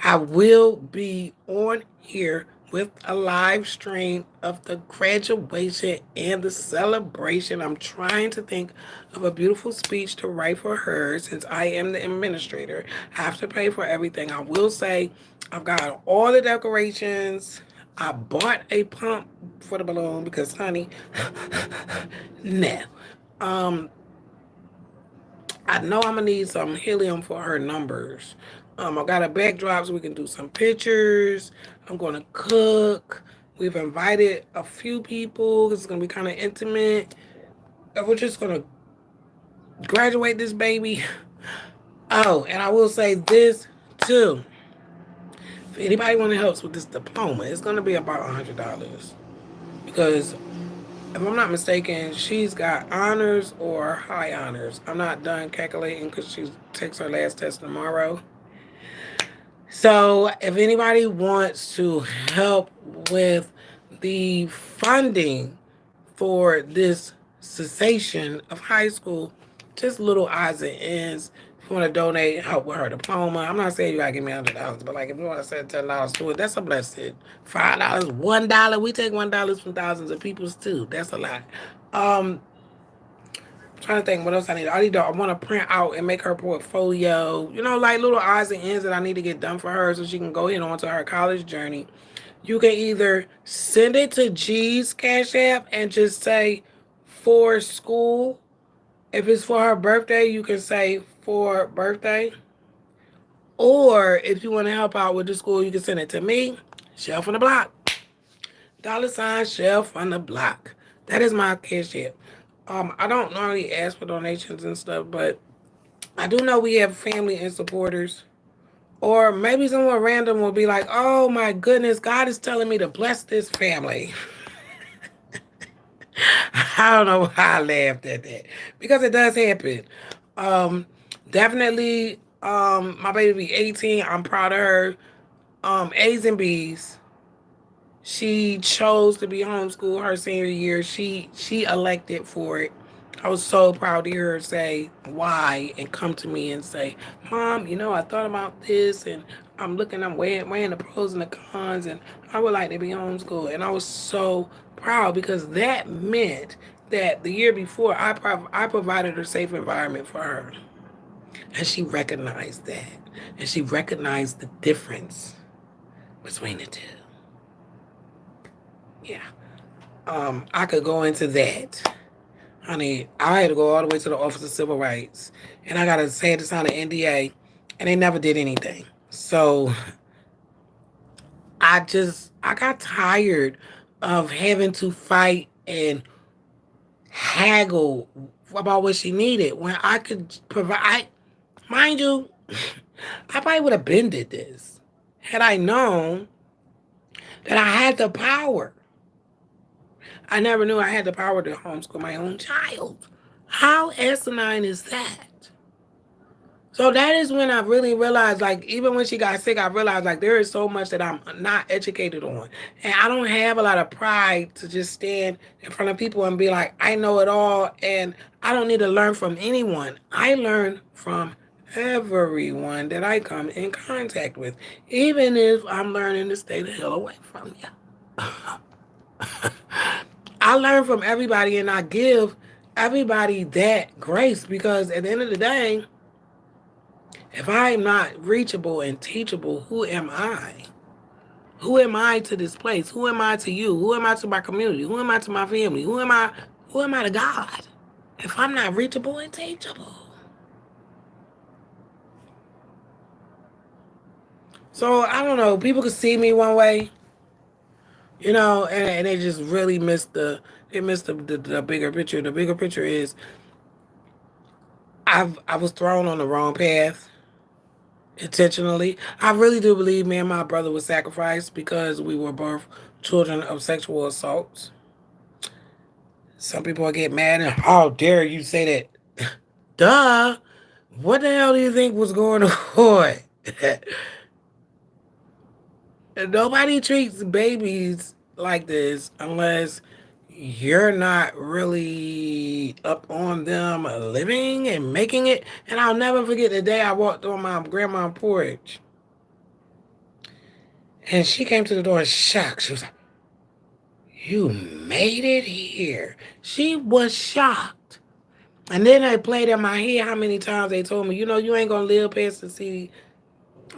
I will be on here with a live stream of the graduation and the celebration. I'm trying to think of a beautiful speech to write for her since I am the administrator. I have to pay for everything. I will say I've got all the decorations. I bought a pump for the balloon because, honey, no. Um, I know I'm gonna need some helium for her numbers. I got a backdrop so we can do some pictures. I'm gonna cook. We've invited a few people. It's gonna be kind of intimate. And we're just gonna graduate this baby. Oh, and I will say this too. If anybody want to help us with this diploma, it's gonna be about $100 because if I'm not mistaken, she's got honors or high honors. I'm not done calculating because she takes her last test tomorrow. So if anybody wants to help with the funding for this cessation of high school, just little odds and ends, If you want to donate, help with her diploma. I'm not saying you gotta give me $100, but like if you want to send $10 to it, that's a blessing. $5, $1. We take $1 from thousands of people's too. That's a lot. I'm trying to think what else I need. I want to print out and make her portfolio. You know, like little odds and ends that I need to get done for her so she can go ahead on to her college journey. You can either send it to G's Cash App and just say for school. If it's for her birthday, you can say for birthday. Or if you want to help out with the school, you can send it to me, Shelf on the Block. $Shelf on the Block. That is my cash app. I don't normally ask for donations and stuff, but I do know we have family and supporters. Or maybe someone random will be like, oh my goodness, God is telling me to bless this family. I don't know why I laughed at that. Because it does happen. Um, Definitely, my baby be 18. I'm proud of her. A's and B's. She chose to be homeschooled her senior year. She elected for it. I was so proud to hear her say why and come to me and say, Mom, I thought about this and I'm weighing the pros and the cons and I would like to be homeschooled. And I was so proud because that meant that the year before I provided a safe environment for her. And she recognized that. And she recognized the difference between the two. Yeah. I could go into that. Honey, I had to go all the way to the Office of Civil Rights. And I had to sign an NDA. And they never did anything. So I got tired of having to fight and haggle about what she needed when I could provide. Mind you, I probably would have been did this had I known that I had the power. I never knew I had the power to homeschool my own child. How asinine is that? So that is when I really realized, like, even when she got sick, I realized, like, there is so much that I'm not educated on. And I don't have a lot of pride to just stand in front of people and be like, I know it all, and I don't need to learn from anyone. I learn from everyone that I come in contact with, even if I'm learning to stay the hell away from you. I learn from everybody, and I give everybody that grace because at the end of the day, if I'm not reachable and teachable, who am I? Who am I to this place? Who am I to you? Who am I to my community? Who am I to my family? Who am I? Who am I to God? If I'm not reachable and teachable. So I don't know. People could see me one way, and they just really miss the bigger picture. The bigger picture is I was thrown on the wrong path intentionally. I really do believe me and my brother were sacrificed because we were both children of sexual assaults. Some people get mad and how dare you say that? Duh. What the hell do you think was going on? Nobody treats babies like this unless you're not really up on them living and making it. And I'll never forget the day I walked on my grandma's porch. And she came to the door shocked. She was like, you made it here. She was shocked. And then they played in my head how many times they told me, you ain't going to live past to see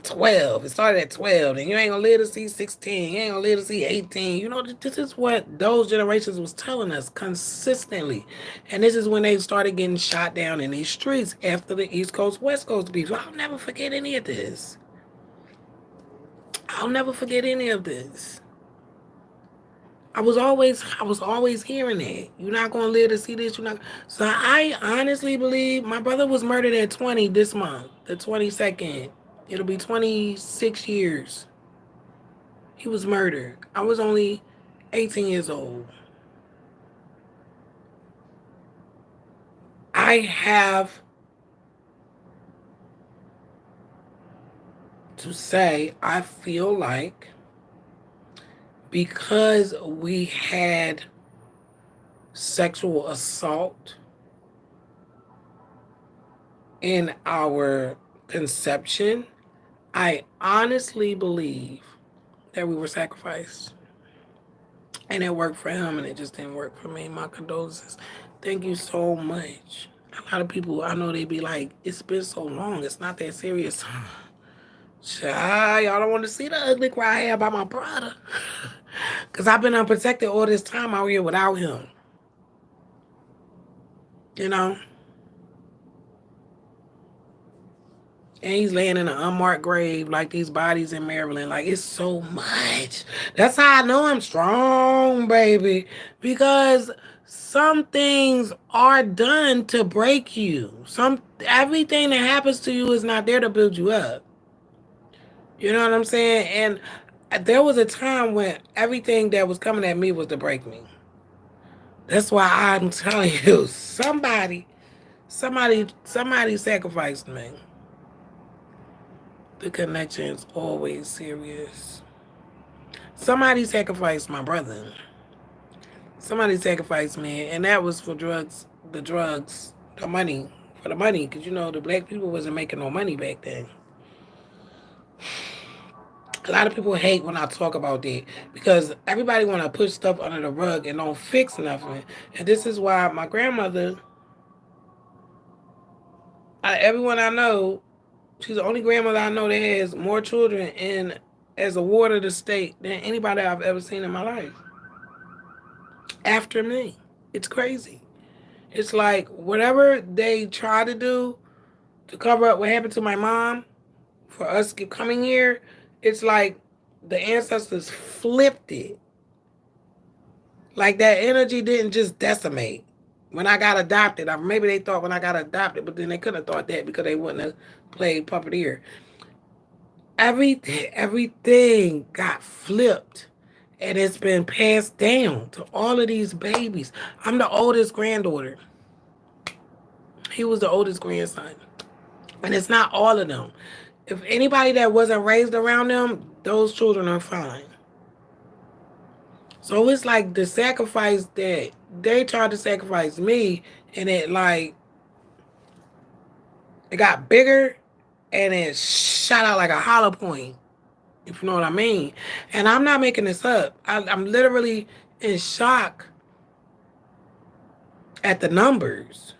12. It started at 12. And you ain't going to live to see 16. You ain't going to live to see 18. This is what those generations was telling us consistently. And this is when they started getting shot down in these streets after the East Coast, West Coast beef. I'll never forget any of this. I'll never forget any of this. I was always hearing that. You're not gonna live to see this. You're not. So I honestly believe my brother was murdered at 20 this month, the 22nd. It'll be 26 years. He was murdered. I was only 18 years old. I have to say I feel like because we had sexual assault in our conception, I honestly believe that we were sacrificed. And it worked for him and it just didn't work for me. My condolences. Thank you so much. A lot of people, I know they be like, it's been so long. It's not that serious. Child, y'all don't want to see the ugly cry I had about my brother. Because I've been unprotected all this time out here without him. You know? And he's laying in an unmarked grave like these bodies in Maryland. Like, it's so much. That's how I know I'm strong, baby. Because some things are done to break you. Everything that happens to you is not there to build you up. You know what I'm saying? And there was a time when everything that was coming at me was to break me. That's why I'm telling you, somebody sacrificed me. The connection is always serious. Somebody sacrificed my brother. Somebody sacrificed me, and that was for drugs, the money, for the money, because the black people wasn't making no money back then. A lot of people hate when I talk about that because everybody want to push stuff under the rug and don't fix nothing. And this is why my grandmother, everyone I know, she's the only grandmother I know that has more children in as a ward of the state than anybody I've ever seen in my life. After me. It's crazy. It's like whatever they try to do to cover up what happened to my mom for us coming here, it's like the ancestors flipped it. Like that energy didn't just decimate. When I got adopted, maybe they thought when I got adopted, but then they couldn't have thought that because they wouldn't have played puppeteer. Everything got flipped. And it's been passed down to all of these babies. I'm the oldest granddaughter. He was the oldest grandson. And it's not all of them. If anybody that wasn't raised around them, those children are fine. So it's like the sacrifice that they tried to sacrifice me, and it got bigger and it shot out like a hollow point, if you know what I mean. And I'm not making this up. I'm literally in shock at the numbers.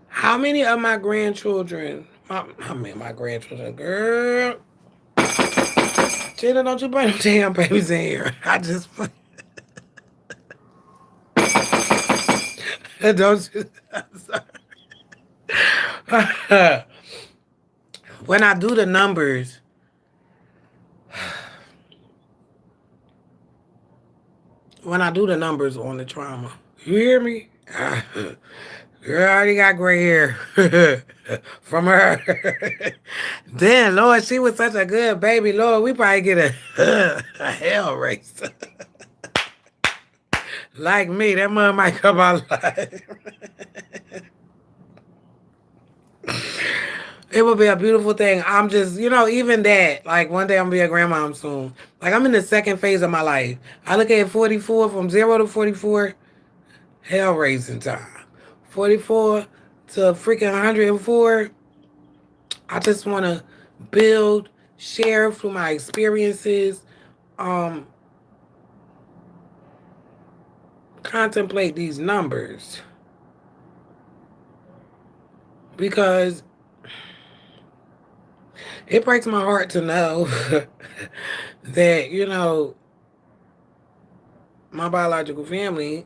How many of my grandchildren, my grandchildren, girl, Gina, don't you bring them damn babies in here. I just, don't you, I'm sorry. When I do the numbers, on the trauma, you hear me? Girl, I already got gray hair from her. Then, Lord, she was such a good baby. Lord, we probably get a hell race. Like me, that mother might come out alive. It would be a beautiful thing. I'm just, even that, like one day I'm going to be a grandmom soon. Like I'm in the second phase of my life. I look at 44, from 0 to 44, hell raising time. 44 to freaking 104, I just want to build, share through my experiences, contemplate these numbers. Because it breaks my heart to know that, my biological family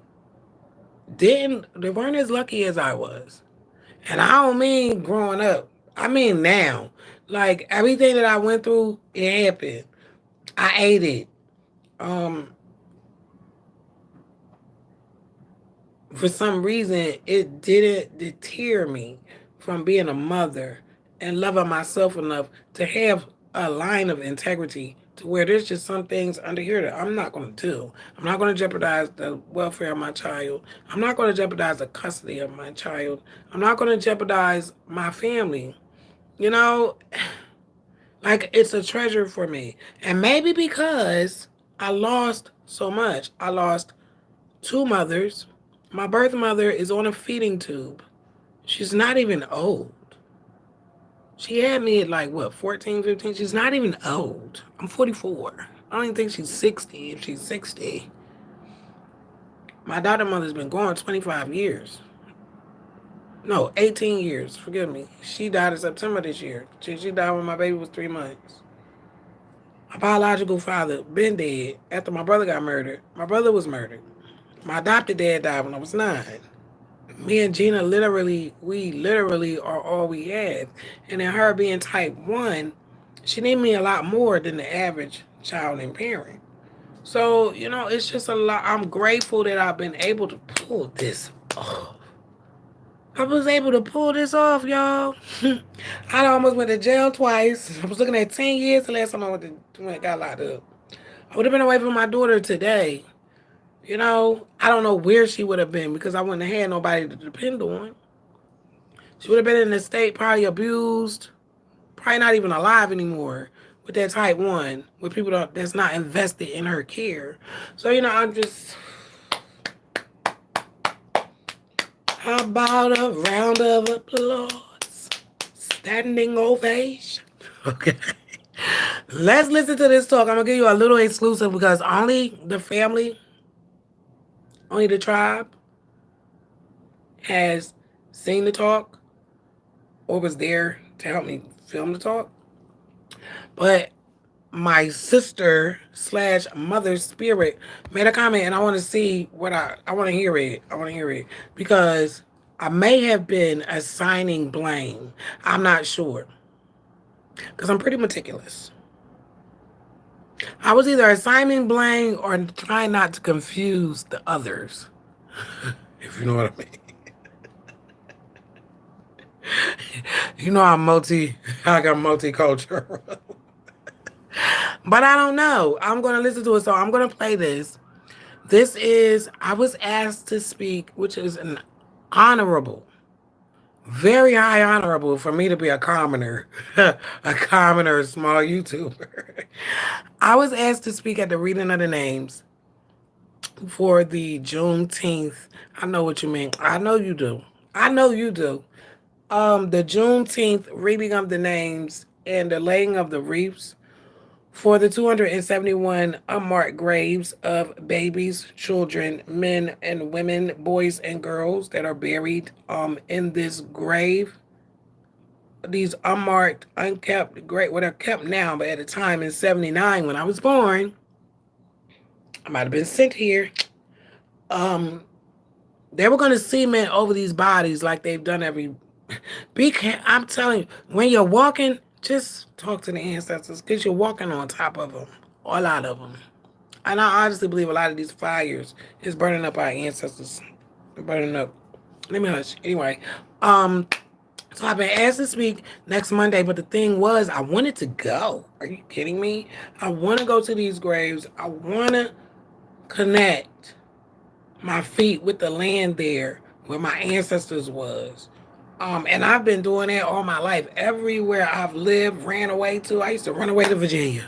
they weren't as lucky as I was. And I don't mean growing up. I mean now. Like everything that I went through, it happened. I ate it. For some reason, it didn't deter me from being a mother and loving myself enough to have a line of integrity to where there's just some things under here that I'm not going to do. I'm not going to jeopardize the welfare of my child. I'm not going to jeopardize the custody of my child. I'm not going to jeopardize my family. Like it's a treasure for me. And maybe because I lost so much. I lost two mothers. My birth mother is on a feeding tube. She's not even old. She had me at like, what, 14, 15? She's not even old. I'm 44. I don't even think she's 60 if she's 60. My daughter mother's been gone 25 years. No, 18 years. Forgive me. She died in September this year. She died when my baby was 3 months. My biological father been dead after my brother got murdered. My brother was murdered. My adopted dad died when I was 9. Me and Gina we literally are all we have. And in her being type 1, she need me a lot more than the average child and parent. So, it's just a lot. I'm grateful that I've been able to pull this off. I was able to pull this off, y'all. I almost went to jail twice. I was looking at 10 years the last time when I got locked up. I would have been away from my daughter today. I don't know where she would have been because I wouldn't have had nobody to depend on. She would have been in the state, probably abused, probably not even alive anymore with that type 1, with people that's not invested in her care. So, I'm just... How about a round of applause? Standing ovation. Okay. Let's listen to this talk. I'm going to give you a little exclusive because only the family, only the tribe has seen the talk or was there to help me film the talk. But my sister / mother spirit made a comment, and I want to see what I want to hear it. I want to hear it because I may have been assigning blame. I'm not sure because I'm pretty meticulous. I was either assigning blame or trying not to confuse the others, if you know what I mean. I got multicultural. But I don't know. I'm going to listen to it, so I'm going to play this. I was asked to speak, which is an honorable, very high honorable for me to be a commoner, a commoner, small YouTuber. I was asked to speak at the reading of the names for the Juneteenth. I know what you mean. I know you do. I know you do. The Juneteenth reading of the names and the laying of the wreaths for the 271 unmarked graves of babies, children, men and women, boys and girls that are buried in this grave. These unmarked, unkept grave, well, they're kept now, but at the time in 79 when I was born, I might have been sent here. They were going to cement over these bodies like they've done every... I'm telling you, when you're walking, just talk to the ancestors because you're walking on top of them, a lot of them. And I honestly believe a lot of these fires is burning up our ancestors. Burning up. Let me hush. Anyway, so I've been asked to speak next Monday, but the thing was, I wanted to go. Are you kidding me? I want to go to these graves. I want to connect my feet with the land there where my ancestors was. And I've been doing that all my life. Everywhere I've lived, ran away to. I used to run away to Virginia.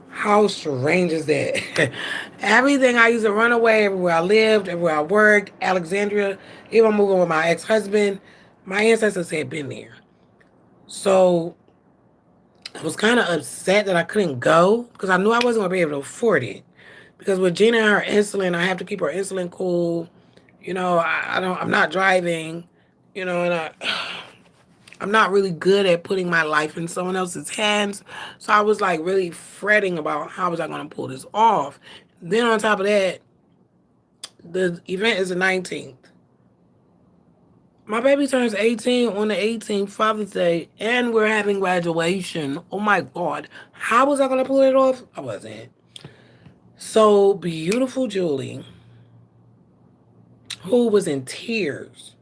How strange is that? Everything I used to run away, everywhere I lived, everywhere I worked, Alexandria, even moving with my ex-husband, my ancestors had been there. So I was kind of upset that I couldn't go because I knew I wasn't going to be able to afford it. Because with Gina and her insulin, I have to keep her insulin cool. I'm not driving, and I'm not really good at putting my life in someone else's hands. So I was like really fretting about how was I going to pull this off. Then on top of that, the event is the 19th. My baby turns 18 on the 18th, Father's Day, and we're having graduation. Oh my God. How was I going to pull it off? I wasn't. So beautiful Julie, who was in tears,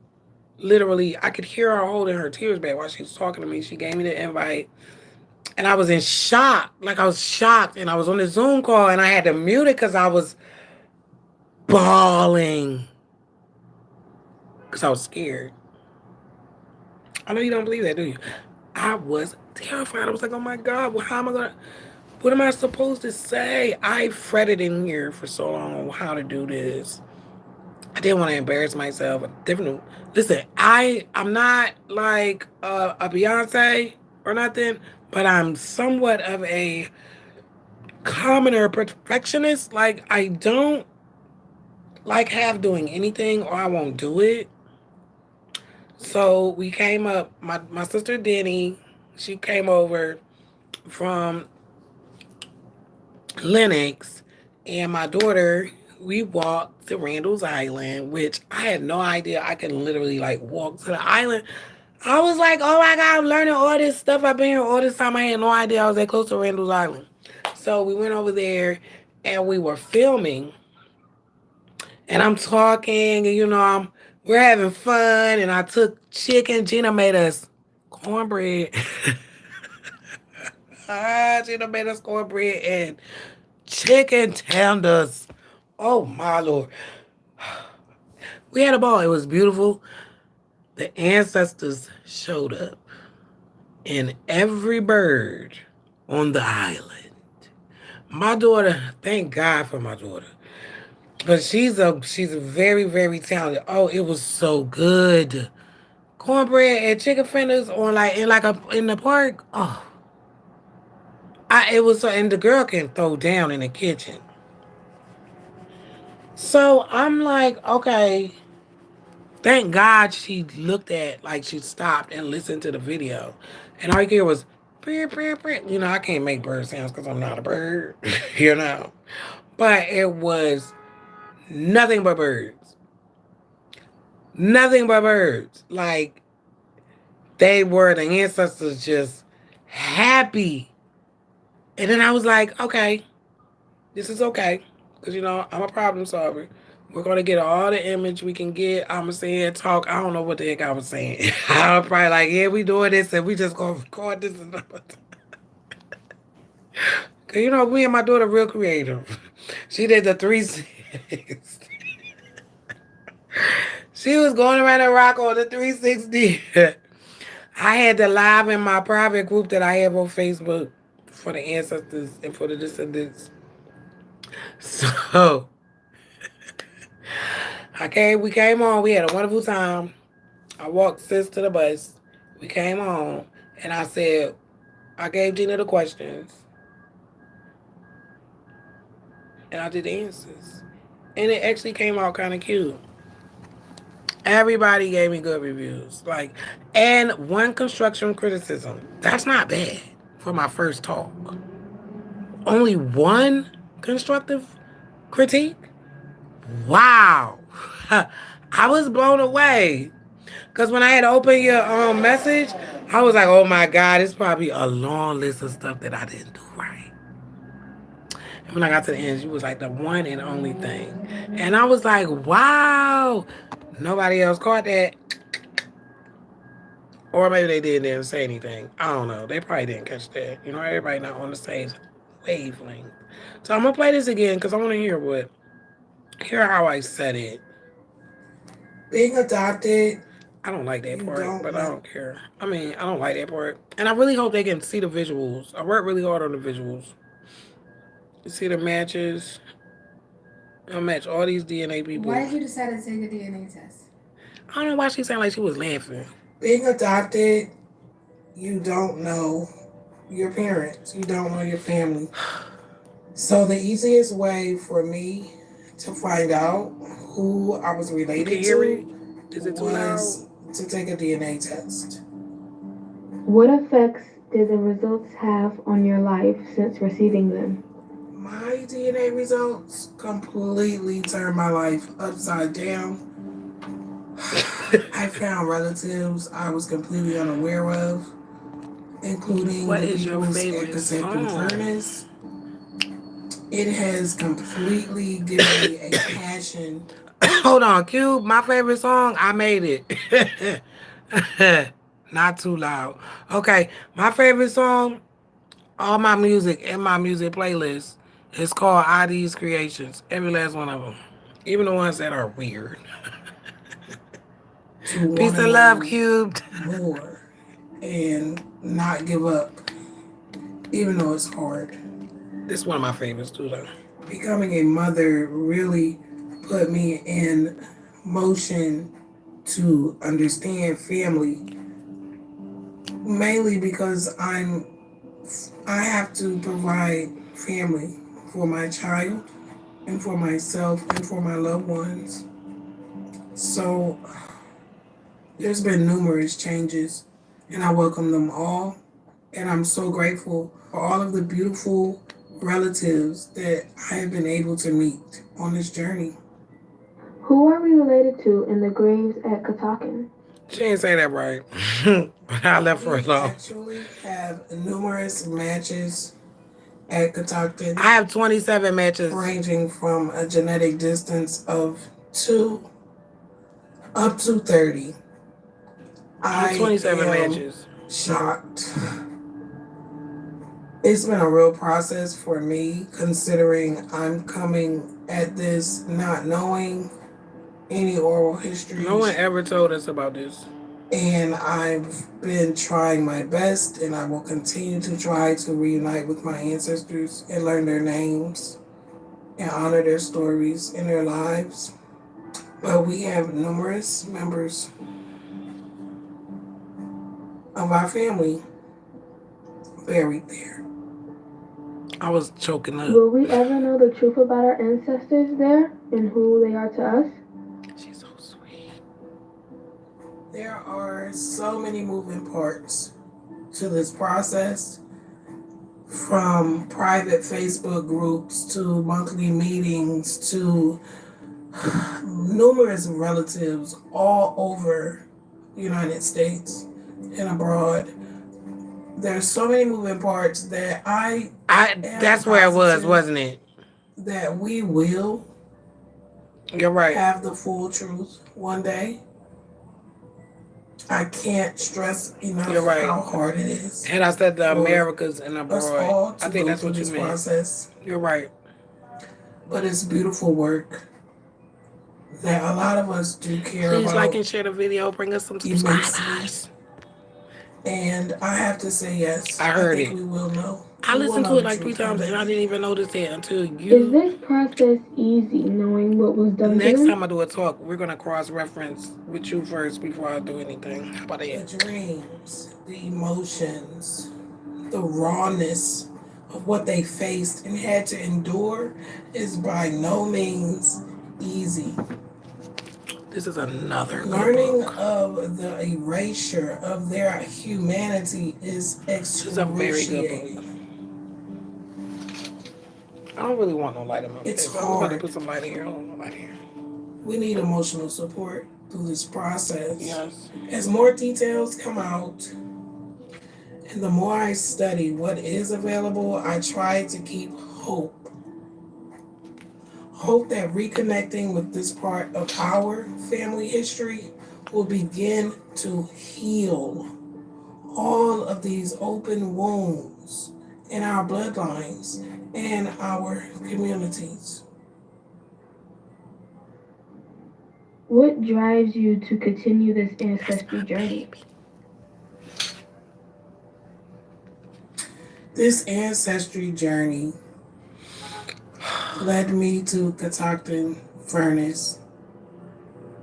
literally, I could hear her holding her tears back while she was talking to me. She gave me the invite. And I was in shock. Like, I was shocked. And I was on the Zoom call, and I had to mute it because I was bawling. Because I was scared. I know you don't believe that, do you? I was terrified. I was like, oh, my God, well, how am I going to... What am I supposed to say? I fretted in here for so long on how to do this. didn't want to embarrass myself. Different. Listen, I'm not like a Beyonce or nothing, but I'm somewhat of a commoner perfectionist. Like I don't like half doing anything, or I won't do it. So we came up. My sister Denny, she came over from Lennox, and my daughter, we walked to Randall's Island, which I had no idea I could literally like walk to the island. I was like, oh my God, I'm learning all this stuff. I've been here all this time. I had no idea I was that close to Randall's Island. So we went over there and we were filming, and I'm talking, and we're having fun, and I took chicken. Gina made us cornbread. Gina made us cornbread and chicken tenders. Oh my Lord. We had a ball. It was beautiful. The ancestors showed up, and every bird on the island. My daughter, thank God for my daughter. But she's a very, very talented. Oh, it was so good. Cornbread and chicken fingers on in the park. Oh, it was so, and the girl can throw down in the kitchen. So I'm like, okay, thank God she looked at, like, she stopped and listened to the video. And all you hear was, "Brr, brr, brr." I can't make bird sounds because I'm not a bird, you know. But it was nothing but birds. Nothing but birds. Like, they were the ancestors just happy. And then I was like, okay, this is okay. Because, I'm a problem solver. We're going to get all the image we can get. I'm going to sit here and talk. I don't know what the heck I was saying. I was probably like, yeah, we doing this and we just going to record this. Because, me and my daughter real creative. She did the 360. She was going around the rock on the 360. I had to live in my private group that I have on Facebook for the ancestors and for the descendants. So, we came on. We had a wonderful time. I walked sis to the bus. We came home, and I gave Gina the questions, and I did the answers. And it actually came out kind of cute. Everybody gave me good reviews. And one construction criticism. That's not bad for my first talk. Only one constructive critique? Wow. I was blown away. Because when I had opened your message, I was like, oh my God, it's probably a long list of stuff that I didn't do right. And when I got to the end, she was like, the one and only thing. And I was like, wow. Nobody else caught that. Or maybe they didn't say anything. I don't know. They probably didn't catch that. Everybody not on the same wavelength. So I'm going to play this again because I want to hear how I said it. Being adopted. I don't like that part, but I don't care. I mean, I don't like that part. And I really hope they can see the visuals. I worked really hard on the visuals. You see the matches? I'll match all these DNA people. Why did you decide to take a DNA test? I don't know why she sounded like she was laughing. Being adopted, you don't know your parents. You don't know your family. So the easiest way for me to find out who I was related to was to take a DNA test. What effects did the results have on your life since receiving them? My DNA results completely turned my life upside down. I found relatives I was completely unaware of, including the people's executive furnace. It has completely given me a passion. Hold on, Cube. My favorite song, I made it. Not too loud. Okay, my favorite song, all my music in my music playlist is called ID's Creations. Every last one of them. Even the ones that are weird. Peace and love, Cubed. More and not give up, even though it's hard. This is one of my favorites too, though. Becoming a mother really put me in motion to understand family, mainly because I have to provide family for my child and for myself and for my loved ones. So there's been numerous changes, and I welcome them all. And I'm so grateful for all of the beautiful relatives that I have been able to meet on this journey. Who are we related to in the graves at Katakin? She didn't say that right. But I left her alone. Actually have numerous matches at Catoctin. I have 27 matches. Ranging from a genetic distance of 2 up to 30. I have 27 matches. Shocked. It's been a real process for me, considering I'm coming at this not knowing any oral history. No one ever told us about this. And I've been trying my best, and I will continue to try to reunite with my ancestors and learn their names and honor their stories and their lives. But we have numerous members of our family buried there. I was choking up. Will we ever know the truth about our ancestors there and who they are to us? She's so sweet. There are so many moving parts to this process, from private Facebook groups to monthly meetings to numerous relatives all over the United States and abroad. There's so many moving parts that I that's where it was, wasn't it? That we will. You're right. Have the full truth one day. I can't stress enough. You're right. How hard it is. And I said the Americas and abroad. I think that's what you meant. Process. You're right. But it's beautiful work that a lot of us do care about. Please like and share the video. Bring us some subscribers. And I have to say yes. I heard it. We will know. I listened to it like 3 times and I didn't even notice it until you. Is this process easy, knowing what was done? Next time I do a talk, we're going to cross-reference with you first before I do anything. How about that? The dreams, the emotions, the rawness of what they faced and had to endure is by no means easy. This is another learning of the erasure of their humanity is excruciating. This is a very good book. I don't really want no light in my face. It's hard. I'm going to put some light in here. I don't want no light here. We need emotional support through this process. Yes. As more details come out, and the more I study what is available, I try to keep hope. Hope that reconnecting with this part of our family history will begin to heal all of these open wounds in our bloodlines and our communities. What drives you to continue this ancestry journey? This ancestry journey led me to Catoctin Furnace,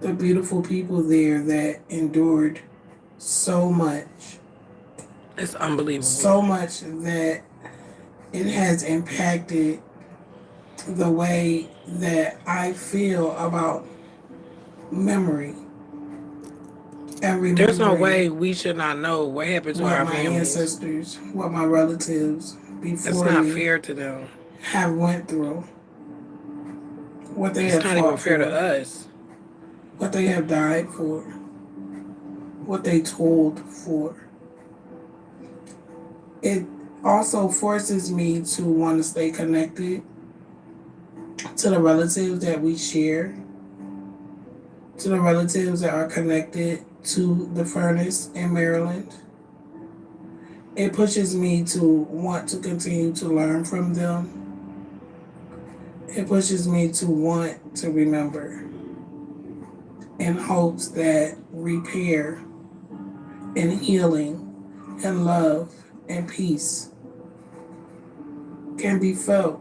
the beautiful people there that endured so much. It's unbelievable. So much that it has impacted the way that I feel about memory and remembering. There's no way we should not know what happened to our families. What my ancestors, what my relatives before. It's not fair to them. Have went through. What they have fought for. It's not even fair to us. What they have died for. What they toiled for. It also forces me to want to stay connected to the relatives that we share, to the relatives that are connected to the furnace in Maryland. It pushes me to want to continue to learn from them. It pushes me to want to remember in hopes that repair and healing and love and peace can be felt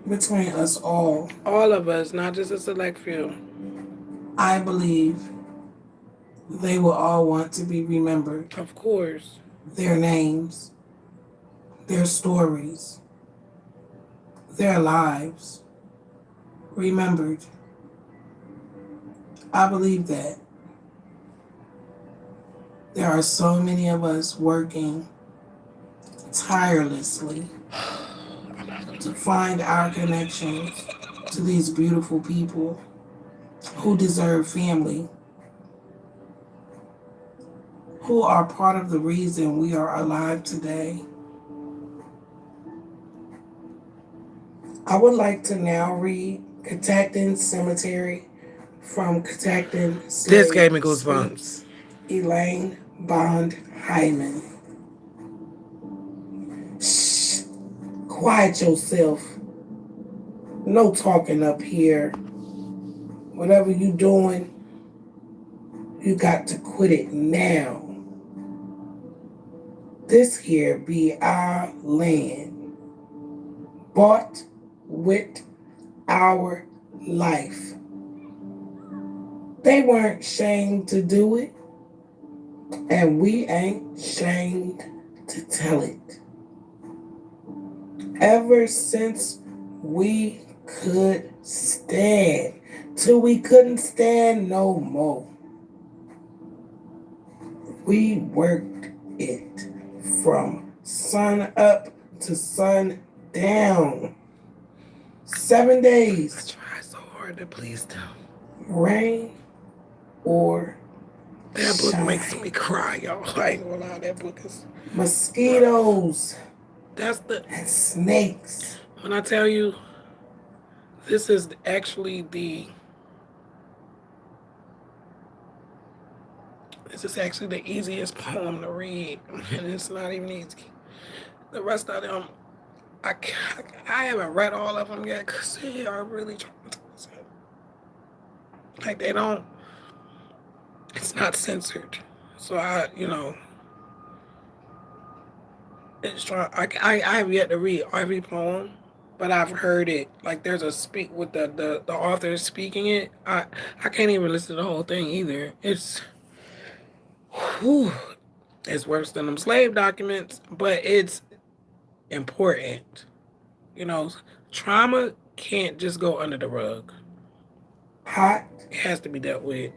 between us all. All of us, not just a select few. I believe they will all want to be remembered. Of course. Their names, their stories, their lives remembered. I believe that there are so many of us working tirelessly to find our connections to these beautiful people who deserve family, who are part of the reason we are alive today. I would like to now read Catacton Cemetery from Catacton This Slave gave me goosebumps. Speaks, Elaine Bond Hyman. Shh, quiet yourself. No talking up here. Whatever you doing, you got to quit it now. This here be our land, bought with our life. They weren't shamed to do it, and we ain't shamed to tell it. Ever since we could stand, till we couldn't stand no more, we worked it from sun up to sun down. 7 I days, try so hard to please them. rain or That book makes shine. me cry, y'all. I ain't gonna lie, that book is. Mosquitoes That's the. and snakes. When I tell you, this is actually the. This is actually the easiest poem to read, and it's not even easy. The rest of them, I haven't read all of them yet because they are really traumatizing. Like they don't. It's not censored, so it's trying. I have yet to read every poem, but I've heard it. Like there's a speak with the author speaking it. I can't even listen to the whole thing either. Whew, it's worse than them slave documents, but it's important. You know, trauma can't just go under the rug. Hot It has to be dealt with.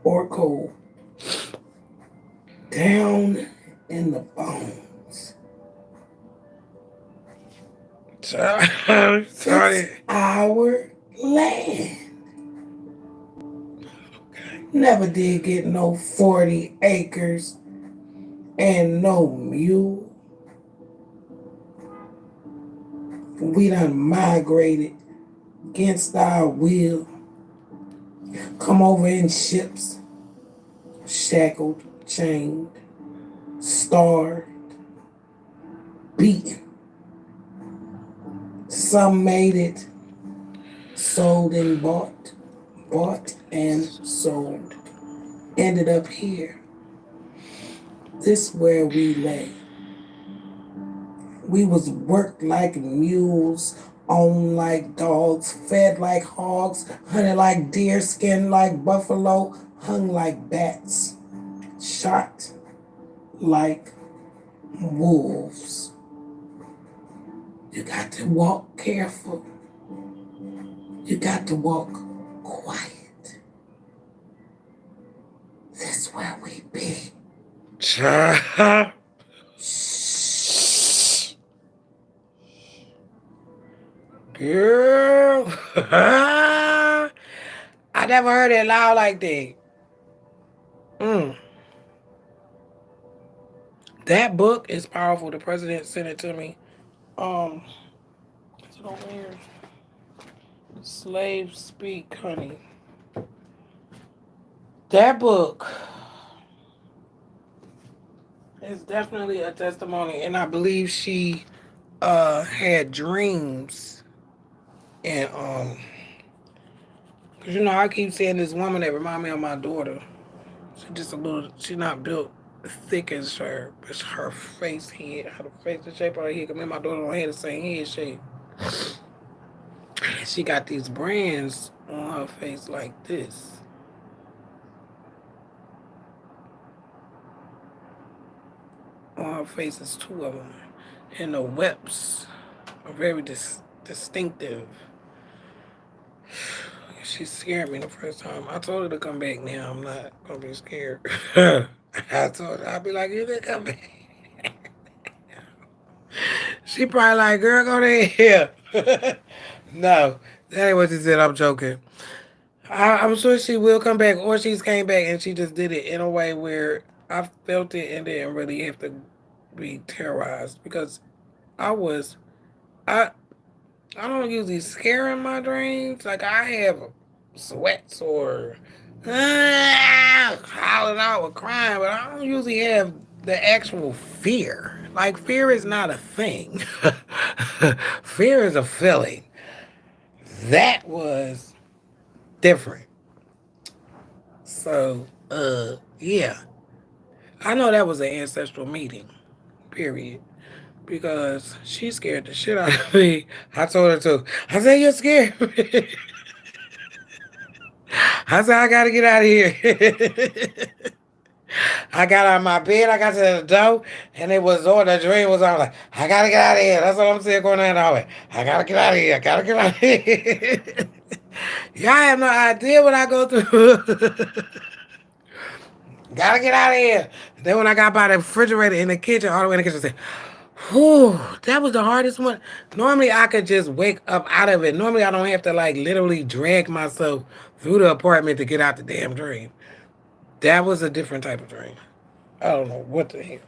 or cold. Down in the bones. Sorry. It's our land. Okay. Never did get no 40 acres and no mule. We done migrated against our will. Come over in ships, shackled, chained, starved, beaten. Some made it, sold and bought and sold. Ended up here. This where we lay. We was worked like mules, owned like dogs, fed like hogs, hunted like deer, skinned like buffalo, hung like bats, shot like wolves. You got to walk careful. You got to walk quiet. This where we be. Child. Girl. I never heard it loud like that. Mm. That book is powerful. The president sent it to me. Is it over here? Slave Speak, honey. That book is definitely a testimony, and I believe she had dreams, and cause I keep saying this woman that remind me of my daughter. She just a little. She not built thick as her, but her face head, her face, the shape of her head. Cause me and my daughter don't have the same head shape. She got these brands on her face like this. my face is two of them. And the whips are very distinctive. She scared me the first time. I told her to come back now. I'm not going to be scared. I told her, I'll be like, you can come back. She probably like, girl, go to hell. No, that ain't what she said. I'm joking. I'm sure she will come back, or she's came back and she just did it in a way where I felt it and didn't really have to be terrorized because I was I I don't usually scare in my dreams. Like I have sweats or howling out with crying, but I don't usually have the actual fear. Like fear is not a thing. Fear is a feeling. That was different. So, yeah. I know that was an ancestral meeting, period. Because she scared the shit out of me. I told her to. I said, you're scared me. I said, I gotta get out of here. I got out of my bed, I got to the door, and it was on the dream was on like, I gotta get out of here. That's what I'm saying going down the hallway. I gotta get out of here. I gotta get out of here. Y'all have no idea what I go through. Gotta get out of here. Then when I got by the refrigerator in the kitchen, all the way in the kitchen, I said, whew, that was the hardest one. Normally I could just wake up out of it. Normally I don't have to like literally drag myself through the apartment to get out the damn dream. That was a different type of dream. I don't know what the hell.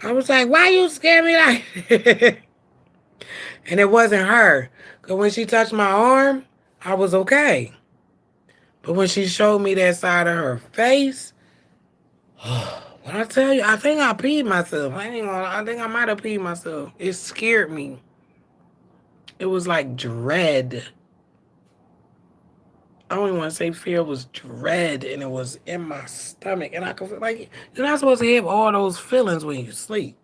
I was like, why you scare me like And it wasn't her. Because when she touched my arm, I was okay. But when she showed me that side of her face, when I tell you, I think I peed myself. I think I might have peed myself. It scared me. It was like dread. I don't even want to say fear. It was dread, and it was in my stomach. And I could feel like you're not supposed to have all those feelings when you sleep.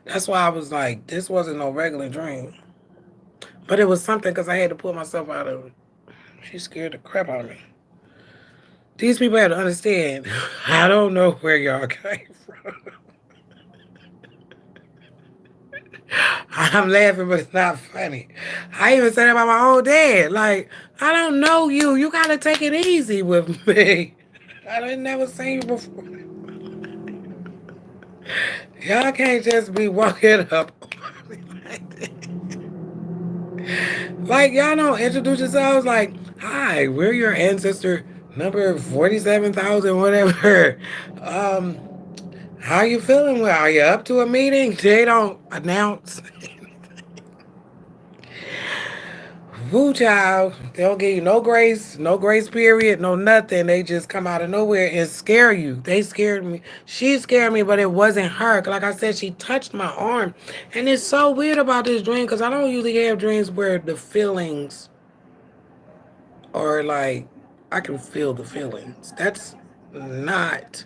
That's why I was like, this wasn't no regular dream. But it was something because I had to pull myself out of it. She scared the crap out of me. These people have to understand. I don't know where y'all came from. I'm laughing, but it's not funny. I even said that about my old dad. Like, I don't know you. You gotta take it easy with me. I didn't never seen you before. Y'all can't just be walking up on me like that. Like, y'all don't introduce yourselves like, hi, we're your ancestor number 47,000, whatever. How you feeling? Well, are you up to a meeting? They don't announce. Woo, child. They don't give you no grace period, no nothing. They just come out of nowhere and scare you. They scared me. She scared me, but it wasn't her. Like I said, she touched my arm. And it's so weird about this dream because I don't usually have dreams where the feelings are like, I can feel the feelings. That's not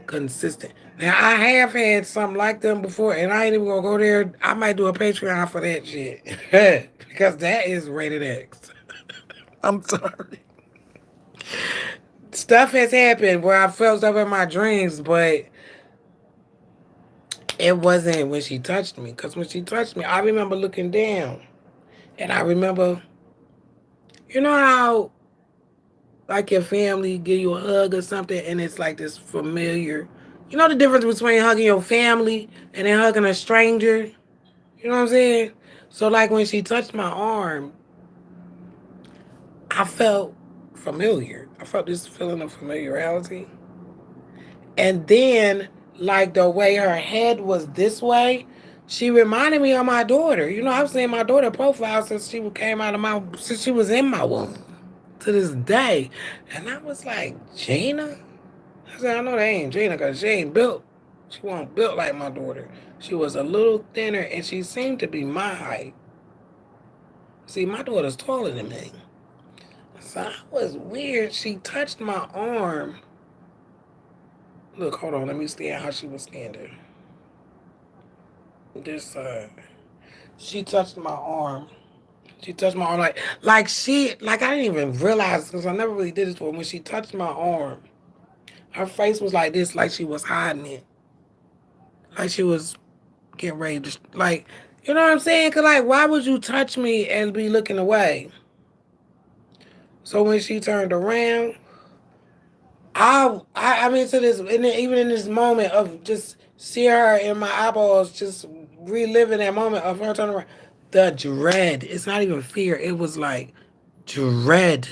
consistent. Now, I have had something like them before, and I ain't even gonna go there. I might do a Patreon for that shit. Because that is rated X. I'm sorry. Stuff has happened where I felt stuff in my dreams, but it wasn't when she touched me. Because when she touched me, I remember looking down. And I remember, you know how like your family give you a hug or something and it's like this familiar. You know the difference between hugging your family and then hugging a stranger? You know what I'm saying? So like when she touched my arm, I felt familiar. I felt this feeling of familiarity. And then like the way her head was this way, she reminded me of my daughter. You know, I've seen my daughter profile since since she was in my womb to this day. And I was like, Gina? I said, I know that ain't Gina because she ain't built. She wasn't built like my daughter. She was a little thinner and she seemed to be my height. See, my daughter's taller than me. So I was weird. She touched my arm. Look, hold on. Let me see how she was standing. This side. She touched my arm. She touched my arm like I didn't even realize because I never really did this before. When she touched my arm, her face was like this, like she was hiding it. Like she was getting ready to, like, you know what I'm saying? Because, like, why would you touch me and be looking away? So when she turned around, I mean, to this, and then even in this moment of just see her in my eyeballs, just reliving that moment of her turning around, the dread. It's not even fear. It was like dread.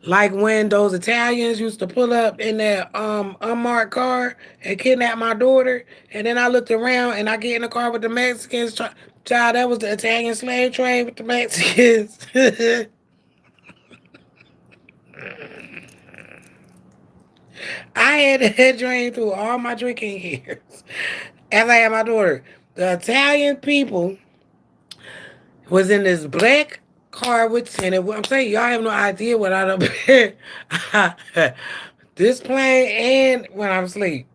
Like when those Italians used to pull up in that unmarked car and kidnap my daughter, and then I looked around and I get in the car with the Mexicans. Child, that was the Italian slave trade with the Mexicans. I had that dream through all my drinking years. As I had my daughter, the Italian people was in this black car with tinted. I'm saying y'all have no idea what I done been. This plane and when I'm asleep.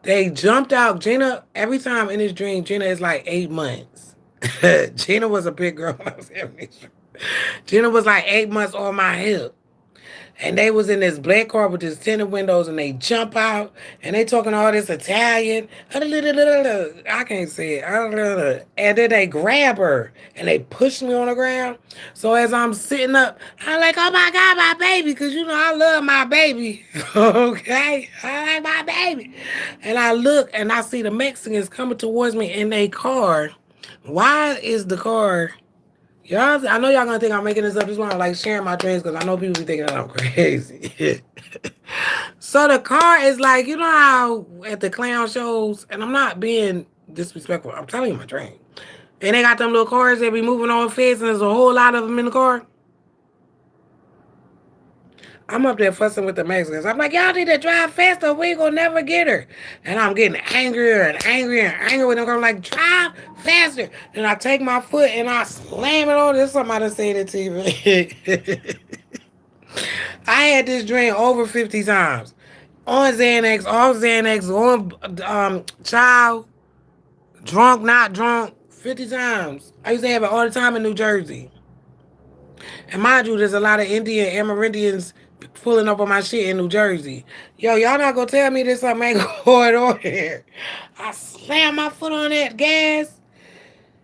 They jumped out. Gina, every time in this dream, Gina is like 8 months. Gina was a big girl when I was having this dream. Gina was like 8 months on my hip. And they was in this black car with these tinted windows and they jump out and they talking all this Italian. I can't say it. And then they grab her and they push me on the ground. So as I'm sitting up, I'm like, oh my God, my baby, because you know I love my baby. Okay? I like my baby. And I look and I see the Mexicans coming towards me in a car. Why is the car... Y'all, I know y'all gonna think I'm making this up. This is why I like sharing my dreams because I know people be thinking that I'm crazy. So the car is like, you know how at the clown shows, and I'm not being disrespectful. I'm telling you my dream. And they got them little cars that be moving on fast, and there's a whole lot of them in the car. I'm up there fussing with the Mexicans. I'm like, y'all need to drive faster. We ain't gonna never get her. And I'm getting angrier and angrier and angrier with them. I'm like, drive faster. And I take my foot and I slam it on. This somebody said it to me. I had this dream over 50 times. On Xanax, off Xanax, on child, drunk, not drunk, 50 times. I used to have it all the time in New Jersey. And mind you, there's a lot of Indian Amerindians pulling up on my shit in New Jersey. Yo, y'all not gonna tell me this something ain't going on here. I slam my foot on that gas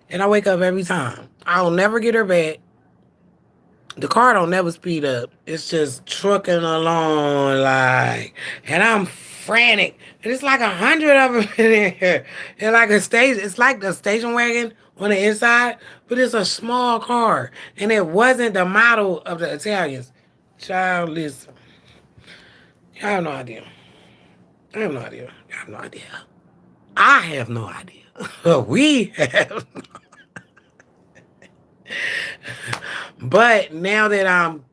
and I wake up every time. I'll never get her back. The car don't never speed up. It's just trucking along like, and I'm frantic. And it's like 100 of them in there. And like a station, it's like the station wagon on the inside, but it's a small car. And it wasn't the model of the Italians. Child, listen. I have no idea. I have no idea. I have no idea. I have no idea. We have. But now that I'm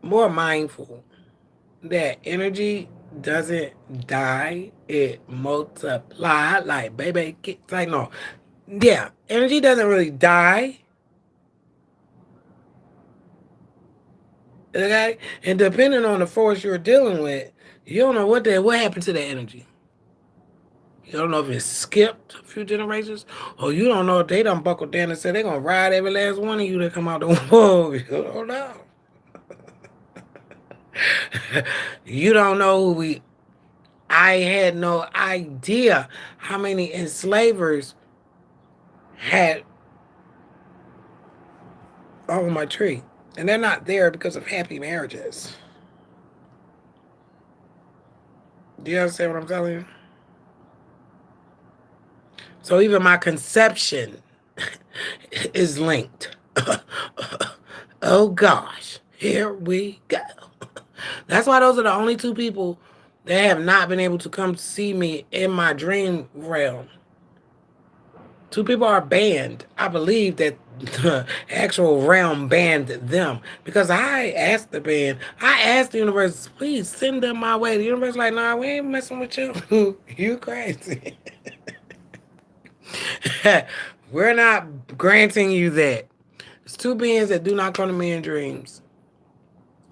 more mindful that energy doesn't die, it multiplies. Like, baby, like, no. Yeah, energy doesn't really die. Okay? And depending on the force you're dealing with, you don't know what happened to that energy. You don't know if it skipped a few generations, or you don't know if they done buckled down and said they're going to ride every last one of you that come out the womb. You don't know. You don't know who we... I had no idea how many enslavers had on my tree. And they're not there because of happy marriages. Do you understand what I'm telling you? So even my conception is linked. Oh gosh, here we go. That's why those are the only two people that have not been able to come see me in my dream realm. Two people are banned. I believe that the actual realm banned them because I asked the band, I asked the universe, please send them my way. The universe like, nah, we ain't messing with you. You crazy. We're not granting you that. It's two beings that do not come to me in dreams.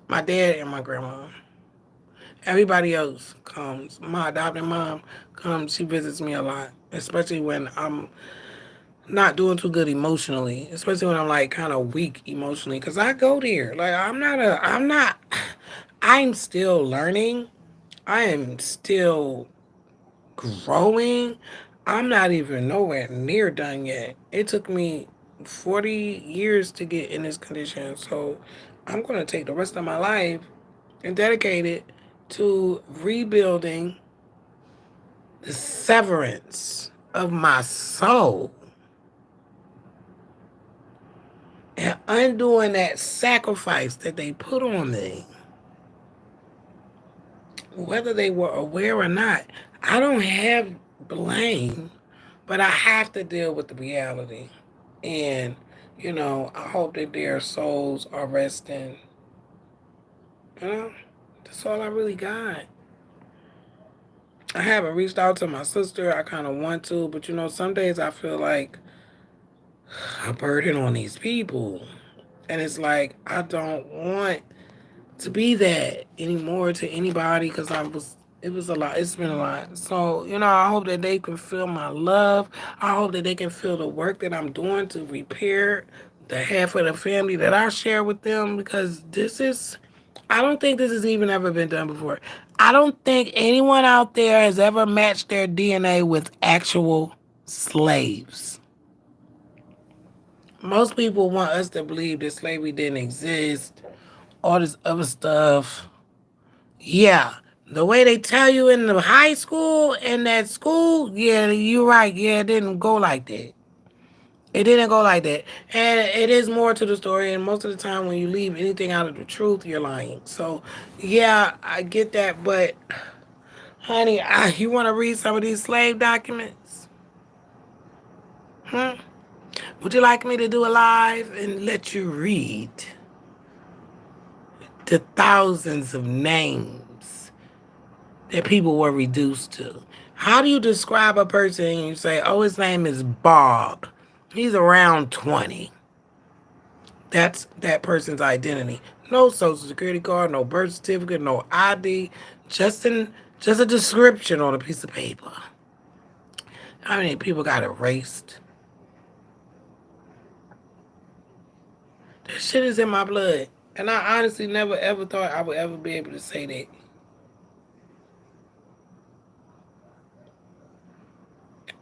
My dad and my grandma. Everybody else comes. My adopted mom comes. She visits me a lot, especially when I'm not doing too good emotionally, especially when I'm like kind of weak emotionally, because I go there. Like, I'm still learning. I am still growing, I'm not even nowhere near done yet. It took me 40 years to get in this condition. So I'm going to take the rest of my life and dedicate it to rebuilding the severance of my soul and undoing that sacrifice that they put on me. Whether they were aware or not, I don't have blame, but I have to deal with the reality. And, I hope that their souls are resting. You know, that's all I really got. I haven't reached out to my sister. I kind of want to, but some days I feel like a burden on these people. And it's like, I don't want to be that anymore to anybody because it was a lot. It's been a lot. So, I hope that they can feel my love. I hope that they can feel the work that I'm doing to repair the half of the family that I share with them, because I don't think this has even ever been done before. I don't think anyone out there has ever matched their DNA with actual slaves. Most people want us to believe that slavery didn't exist, all this other stuff. Yeah, the way they tell you in the high school and that school, yeah, you're right. Yeah, it didn't go like that. It didn't go like that. And it is more to the story. And most of the time, when you leave anything out of the truth, you're lying. So, yeah, I get that. But, honey, you want to read some of these slave documents? Hmm? Would you like me to do a live and let you read the thousands of names that people were reduced to? How do you describe a person and you say, oh, his name is Bob? He's around 20. That's that person's identity. No social security card, no birth certificate, no ID, just a description on a piece of paper. How many people got erased? That shit is in my blood. And I honestly never ever thought I would ever be able to say that.